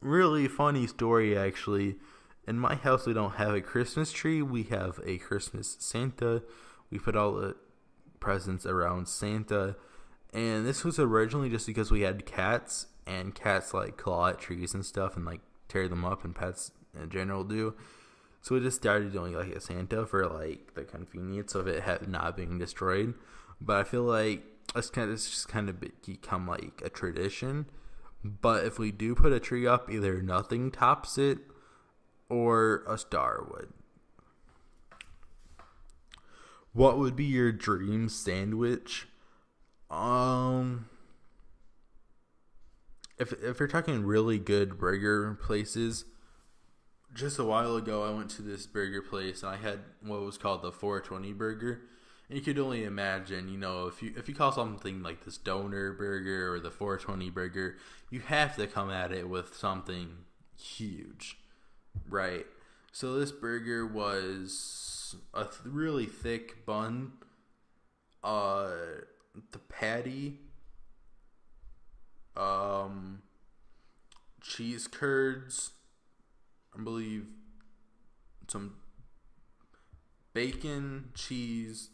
Really funny story, actually. In my house, we don't have a Christmas tree. We have a Christmas Santa. We put all the presents around Santa. And this was originally just because we had cats, and cats like claw at trees and stuff and like tear them up, and pets in general do. So we just started doing like a Santa for like the convenience of it not being destroyed. But I feel like it's just kind of become like a tradition. But if we do put a tree up, either nothing tops it or a star would. What would be your dream sandwich? If you're talking really good burger places, just a while ago I went to this burger place and I had what was called the 420 burger. And you could only imagine, if you call something like this Stoner burger or the 420 burger, you have to come at it with something huge, right? So this burger was a really thick bun. The patty, cheese curds, I believe some bacon, cheese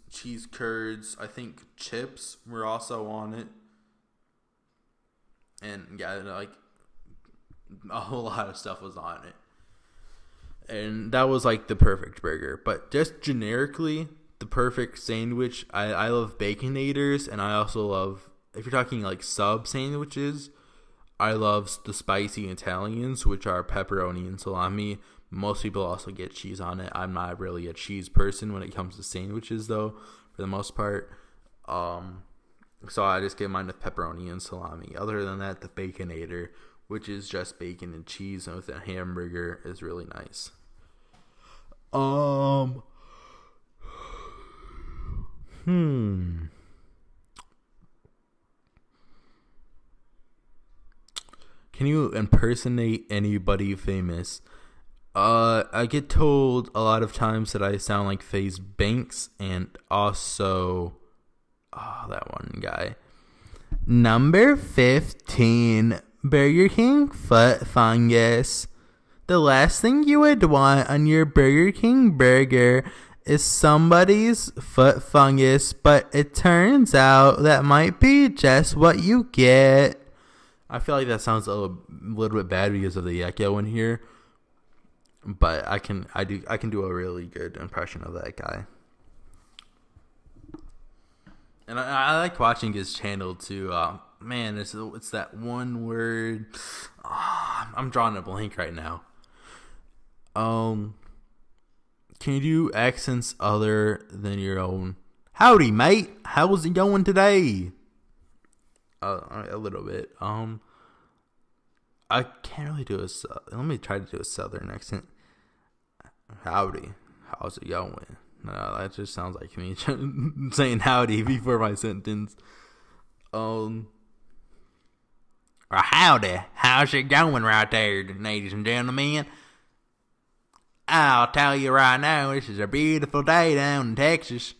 curds. I think chips were also on it. And yeah, like a whole lot of stuff was on it. And that was like the perfect burger. But just generically, the perfect sandwich, I love Baconators, and I also love, if you're talking like sub sandwiches, I love the spicy Italians, which are pepperoni and salami. Most people also get cheese on it. I'm not really a cheese person when it comes to sandwiches, though, for the most part. So I just get mine with pepperoni and salami. Other than that, the Baconator, which is just bacon and cheese and with a hamburger, is really nice. Can you impersonate anybody famous? I get told a lot of times that I sound like FaZe Banks, and also that one guy. Number 15, Burger King foot fungus. The last thing you would want on your Burger King burger is somebody's foot fungus, but it turns out that might be just what you get. I feel like that sounds a little bit bad because of the echo in here, but I can do a really good impression of that guy. And I like watching his channel too. Man, it's that one word. I'm drawing a blank right now. Can you do accents other than your own? Howdy, mate. How's it going today? A little bit. I can't really do let me try to do a southern accent. Howdy. How's it going? No, that just sounds like me saying howdy before my sentence. Or howdy. How's it going right there, ladies and gentlemen? I'll tell you right now, this is a beautiful day down in Texas.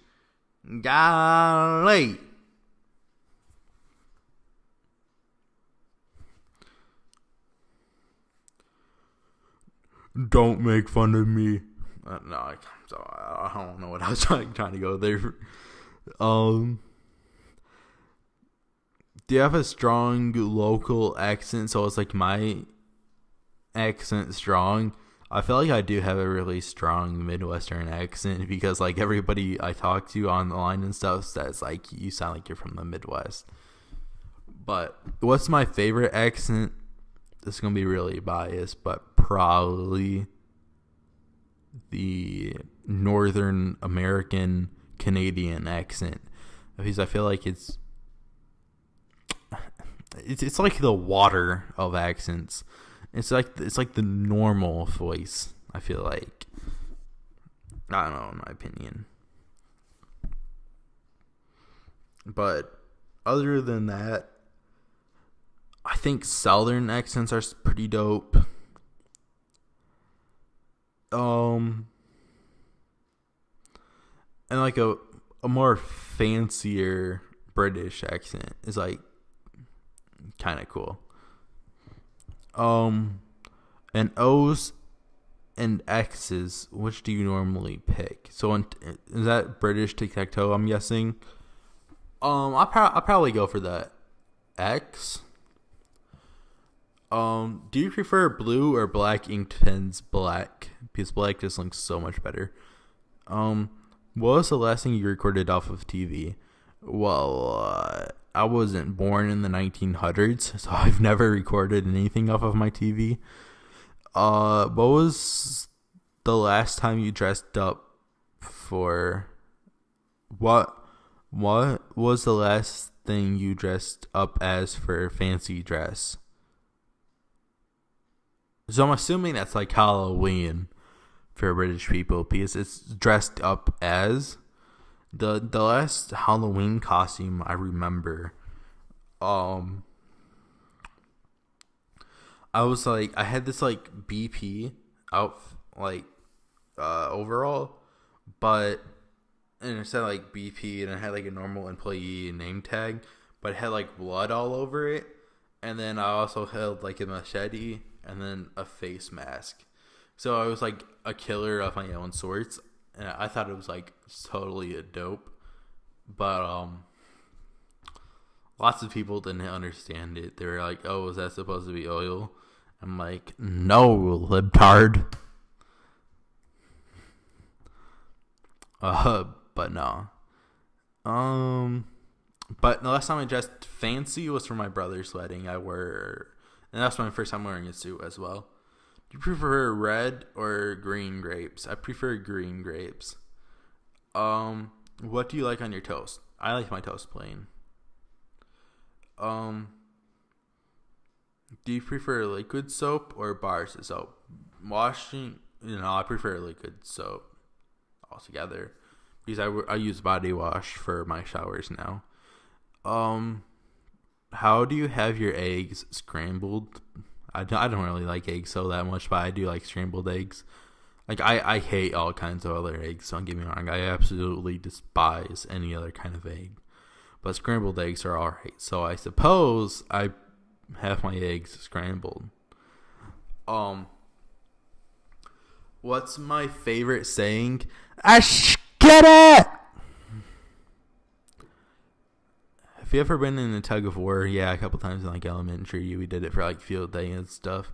Golly. Don't make fun of me. No, I don't know what I was trying to go there. Do you have a strong local accent? So it's like my accent strong. I feel like I do have a really strong Midwestern accent because like everybody I talk to on the line and stuff says like you sound like you're from the Midwest. But what's my favorite accent? This is gonna be really biased, but probably the Northern American Canadian accent, because I feel like it's like the water of accents. It's like the normal voice. I feel like, I don't know, in my opinion. But other than that, I think Southern accents are pretty dope. And like a more fancier British accent is like kind of cool. And O's and X's, which do you normally pick? So is that British tic-tac-toe, I'm guessing? I'll probably go for the X. Do you prefer blue or black inked pens? Black, because black just looks so much better. What was the last thing you recorded off of TV? Well, I wasn't born in the 1900s, so I've never recorded anything off of my TV. What was the last time you dressed up for? What was the last thing you dressed up as for fancy dress? So I'm assuming that's like Halloween for British people, because it's dressed up as. The last Halloween costume I remember, I was like, I had this like BP out, like overall, but and it said like BP, and it had like a normal employee name tag, but it had like blood all over it, and then I also held like a machete and then a face mask. So I was like a killer of my own sorts, and I thought it was like totally a dope. But lots of people didn't understand it. They were like, "Oh, is that supposed to be oil?" I'm like, "No, libtard." But no. But the last time I dressed fancy was for my brother's wedding. And that's my first time wearing a suit as well. Do you prefer red or green grapes? I prefer green grapes. What do you like on your toast? I like my toast plain. Do you prefer liquid soap or bars of soap? Washing, I prefer liquid soap altogether, because I use body wash for my showers now. How do you have your eggs scrambled? I don't really like eggs so that much, but I do like scrambled eggs. Like, I hate all kinds of other eggs, don't get me wrong. I absolutely despise any other kind of egg. But scrambled eggs are alright. So I suppose I have my eggs scrambled. What's my favorite saying? Get it! Have you ever been in a tug of war? Yeah, a couple times in like elementary. We did it for like field day and stuff.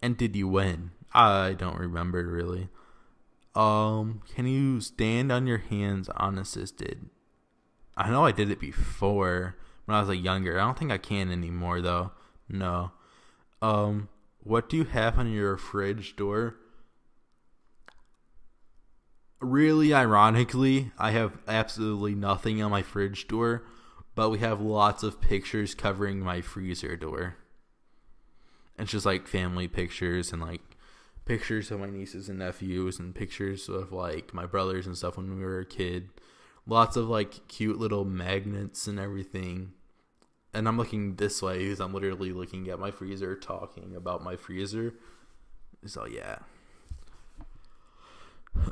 And did you win? I don't remember really. Can you stand on your hands unassisted? I know I did it before when I was like younger. I don't think I can anymore though. No. What do you have on your fridge door? Really, ironically, I have absolutely nothing on my fridge door, but we have lots of pictures covering my freezer door. It's just like family pictures and like pictures of my nieces and nephews and pictures of like my brothers and stuff when we were a kid. Lots of like cute little magnets and everything. And I'm looking this way because I'm literally looking at my freezer talking about my freezer. So yeah.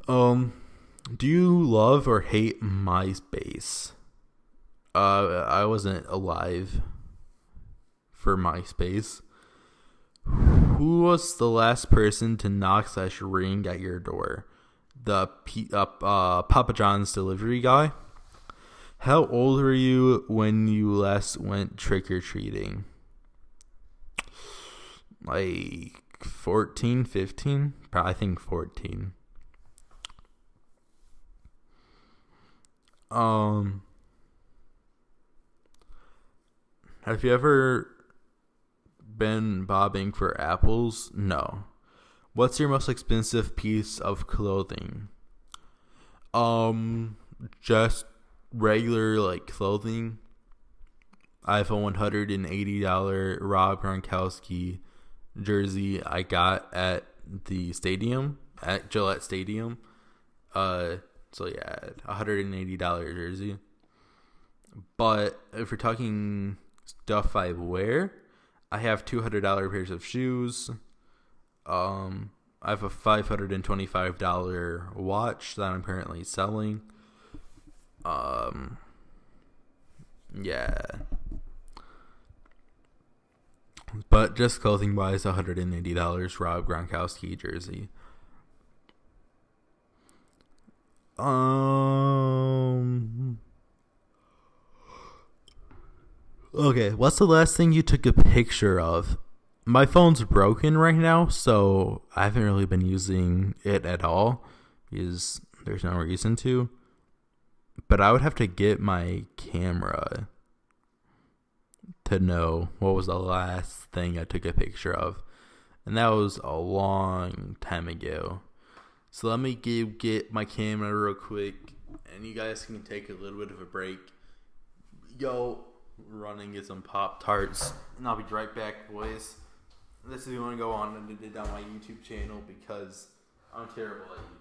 Do you love or hate MySpace? I wasn't alive for MySpace. Who was the last person to knock / ring at your door? The Papa John's delivery guy? How old were you when you last went trick-or-treating? Like 14, 15? I think 14. Have you ever been bobbing for apples? No. What's your most expensive piece of clothing? Just regular like clothing. I have a $180 Rob Gronkowski jersey I got at the stadium, at Gillette Stadium. So yeah, $180 jersey. But if we're talking stuff I wear, I have $200 pairs of shoes. I have a $525 watch that I'm currently selling. Yeah. But just clothing wise, $180 Rob Gronkowski jersey. Okay, what's the last thing you took a picture of? My phone's broken right now, so I haven't really been using it at all because there's no reason to. But I would have to get my camera to know what was the last thing I took a picture of. And that was a long time ago. So let me get my camera real quick, and you guys can take a little bit of a break. Yo, run and get some Pop-Tarts, and I'll be right back, boys. This is going to go on and did on my YouTube channel because I'm terrible at YouTube.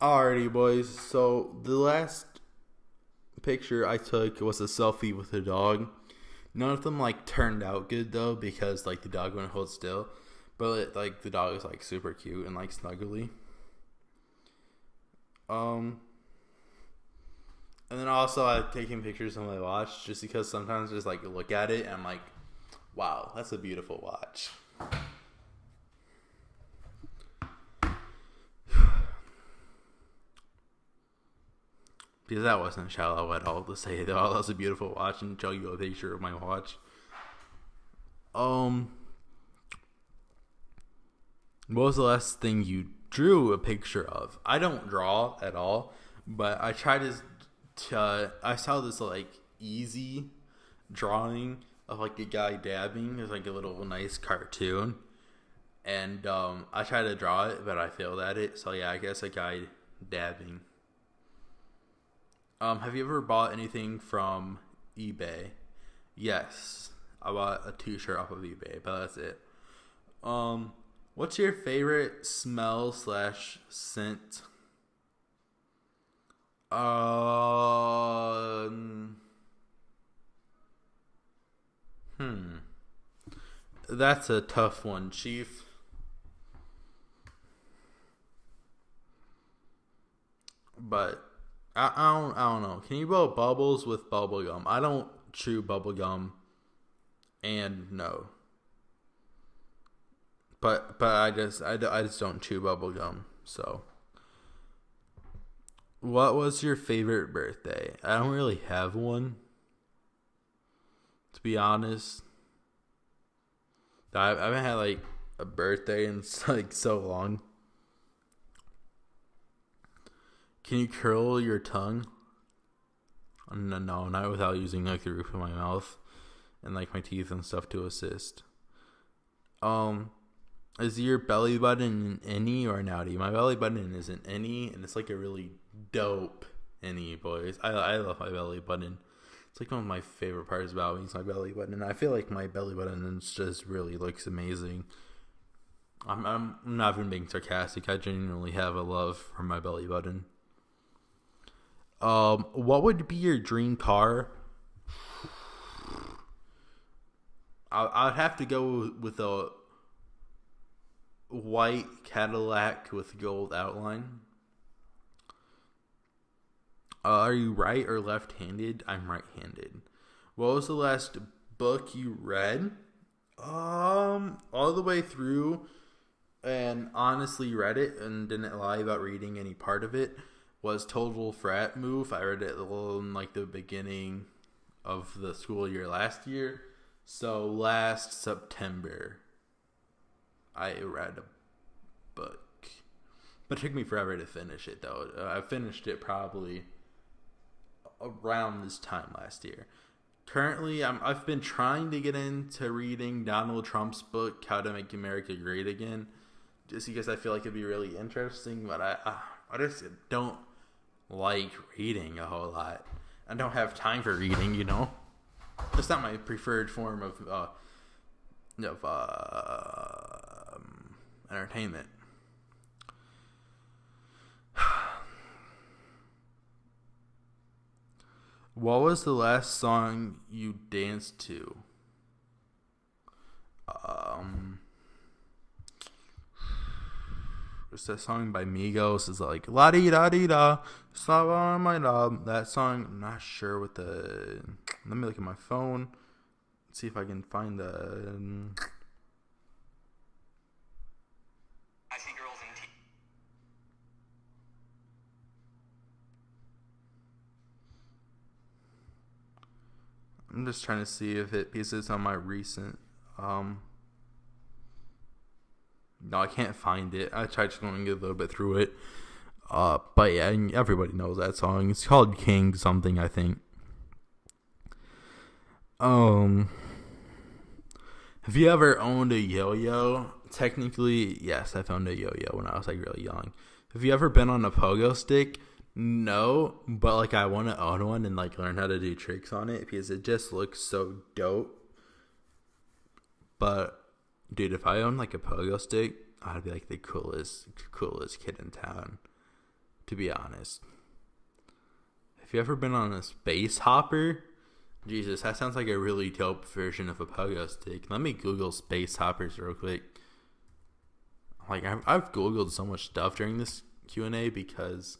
Alrighty, boys. So the last picture I took was a selfie with a dog. None of them like turned out good though because like the dog wouldn't hold still, but like the dog is like super cute and like snuggly. And then also I've taken pictures of my watch just because sometimes I just like look at it and I'm like, wow, that's a beautiful watch. Because that wasn't shallow at all to say, though. That was a beautiful watch and show you a picture of my watch. What was the last thing you drew a picture of? I don't draw at all, but I tried to I saw this like easy drawing of like a guy dabbing. It's like a little nice cartoon, and I tried to draw it, but I failed at it. So yeah, I guess a guy dabbing. Have you ever bought anything from eBay? Yes, I bought a t-shirt off of eBay, but that's it. What's your favorite smell / scent? That's a tough one, Chief. But I don't know. Can you blow bubbles with bubble gum? I don't chew bubble gum, and no. But I just don't chew bubble gum. So, what was your favorite birthday? I don't really have one, to be honest. I haven't had like a birthday in like so long. Can you curl your tongue? No, not without using like the roof of my mouth and like my teeth and stuff to assist. Is your belly button an innie or an outie? My belly button is an innie, and it's like a really dope innie, boys. I love my belly button. It's like one of my favorite parts about me is my belly button, and I feel like my belly button just really looks amazing. I'm not even being sarcastic. I genuinely have a love for my belly button. What would be your dream car? I'd have to go with a white Cadillac with gold outline. Are you right or left-handed? I'm right-handed. What was the last book you read? All the way through, and honestly read it and didn't lie about reading any part of it, was Total Frat Move. I read it in like the beginning of the school year last year. So last September, I read a book. But it took me forever to finish it, though. I finished it probably around this time last year. Currently, I've been trying to get into reading Donald Trump's book, How to Make America Great Again, just because I feel like it'd be really interesting, but I just don't like reading a whole lot. I don't have time for reading, you know? It's not my preferred form of entertainment. What was the last song you danced to? It's that song by Migos. It's like la di da di da, stop on my knob. That song, I'm not sure what the. Let me look at my phone. See if I can find the. I see girls in t- I'm just trying to see if it pieces on my recent. No, I can't find it. I tried just going a little bit through it. But yeah, everybody knows that song. It's called King something, I think. Have you ever owned a yo-yo? Technically, yes, I've owned a yo-yo when I was like really young. Have you ever been on a pogo stick? No, but like I want to own one and like learn how to do tricks on it because it just looks so dope. But dude, if I owned like a pogo stick, I'd be like the coolest kid in town, to be honest. Have you ever been on a space hopper? Jesus, that sounds like a really dope version of a pogo stick. Let me Google space hoppers real quick. Like I've Googled so much stuff during this Q&A because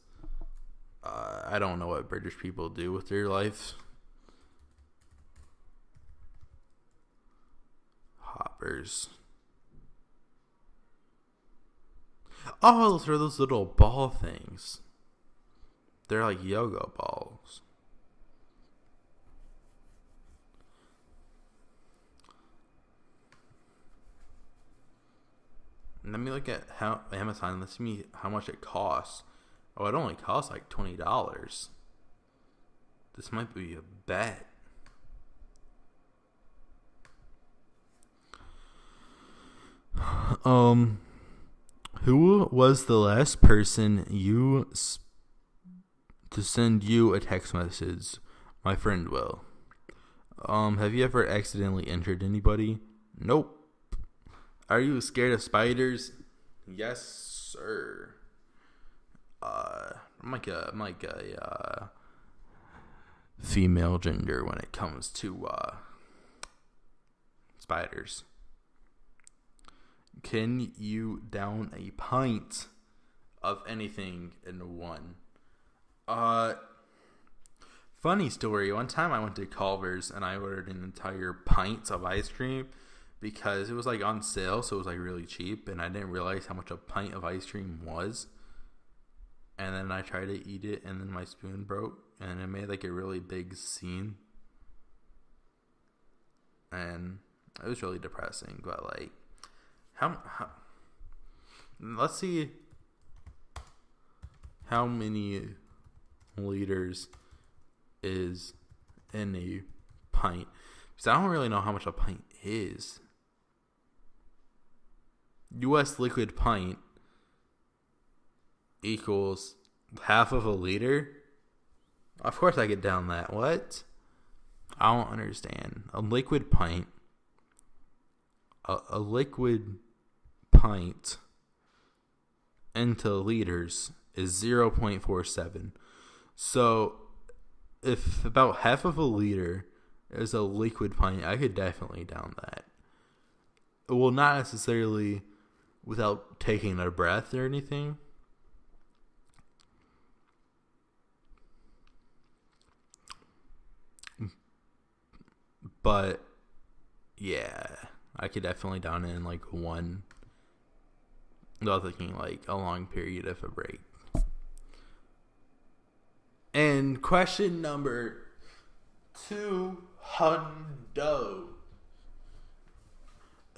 I don't know what British people do with their lives. Hoppers. Oh, those are those little ball things. They're like yoga balls. Let me look at how Amazon. Let's see how much it costs. Oh, it only costs like $20. This might be a bet. Who was the last person to send you a text message? My friend Will. Have you ever accidentally injured anybody? Nope. Are you scared of spiders? Yes, sir. I'm like a female gender when it comes to spiders. can you down a pint of anything in one? Funny story. One time I went to Culver's and I ordered an entire pint of ice cream because it was like on sale, so it was like really cheap, and I didn't realize how much a pint of ice cream was. And then I tried to eat it, and then my spoon broke, and it made like a really big scene. And it was really depressing. But like, how let's see how many liters is in a pint, because I don't really know how much a pint is. U.S. liquid pint equals half of a liter. Of course I get down that. What? I don't understand. A liquid pint into liters is 0.47. So if about half of a liter is a liquid pint, I could definitely down that. Well, not necessarily without taking a breath or anything. But yeah, I could definitely down it in like one without taking like a long period of a break. And question number 200.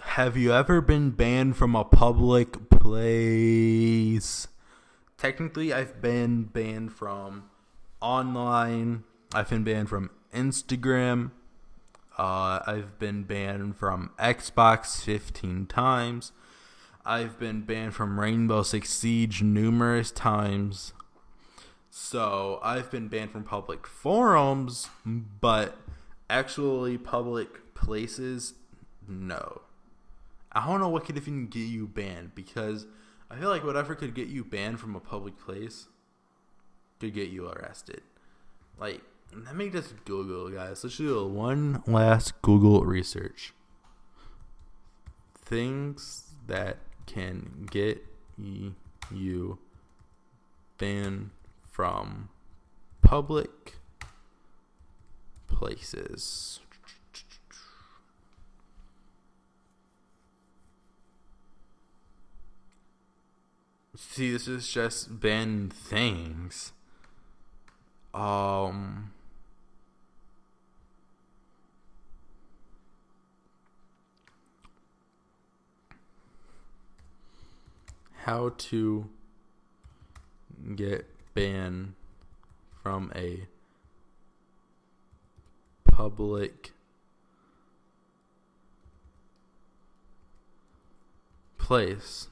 Have you ever been banned from a public place? Technically, I've been banned from online. I've been banned from Instagram. I've been banned from Xbox 15 times. I've been banned from Rainbow Six Siege numerous times. So I've been banned from public forums, but actually public places, no. I don't know what could even get you banned, because I feel like whatever could get you banned from a public place could get you arrested. Like, let me just Google, guys. Let's do one last Google research. Things that can get you banned from public places. See, this is just banned things. How to get banned from a public place.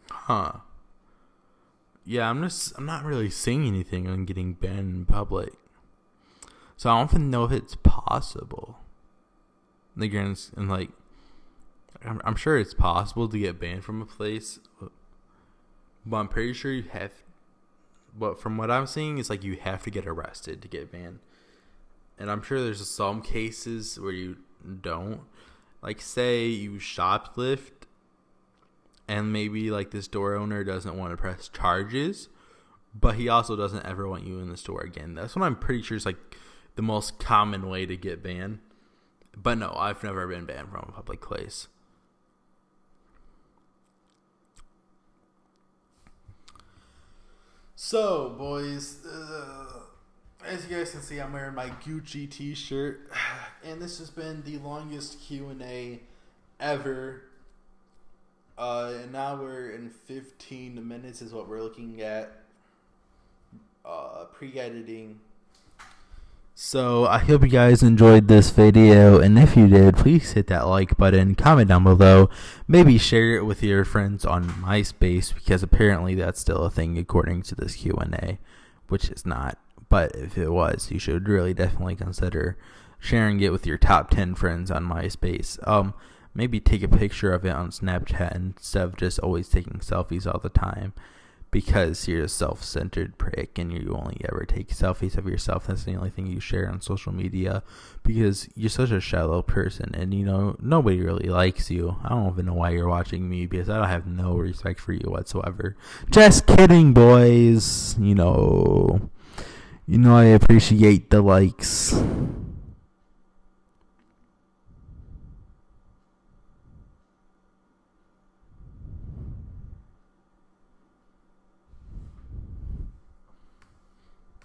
Huh. Yeah, I'm not really seeing anything on getting banned in public. So I don't even know if it's possible. Like, and like, I'm sure it's possible to get banned from a place, but I'm pretty sure you have. But from what I'm seeing, it's like you have to get arrested to get banned. And I'm sure there's some cases where you don't. Like, say you shoplift, and maybe like the store owner doesn't want to press charges, but he also doesn't ever want you in the store again. That's what I'm pretty sure is like the most common way to get banned. But no, I've never been banned from a public place. So, boys, as you guys can see, I'm wearing my Gucci t-shirt, and this has been the longest Q&A ever. And now we're in 15 minutes is what we're looking at. Pre-editing. So I hope you guys enjoyed this video, and if you did, please hit that like button, comment down below, maybe share it with your friends on MySpace, because apparently that's still a thing according to this Q&A, which is not. But if it was, you should really definitely consider sharing it with your top 10 friends on MySpace. Maybe take a picture of it on Snapchat instead of just always taking selfies all the time, because you're a self-centered prick and you only ever take selfies of yourself. That's the only thing you share on social media, because you're such a shallow person, and you know nobody really likes you. I don't even know why you're watching me, because I don't have no respect for you whatsoever. Just kidding, boys. You know I appreciate the likes.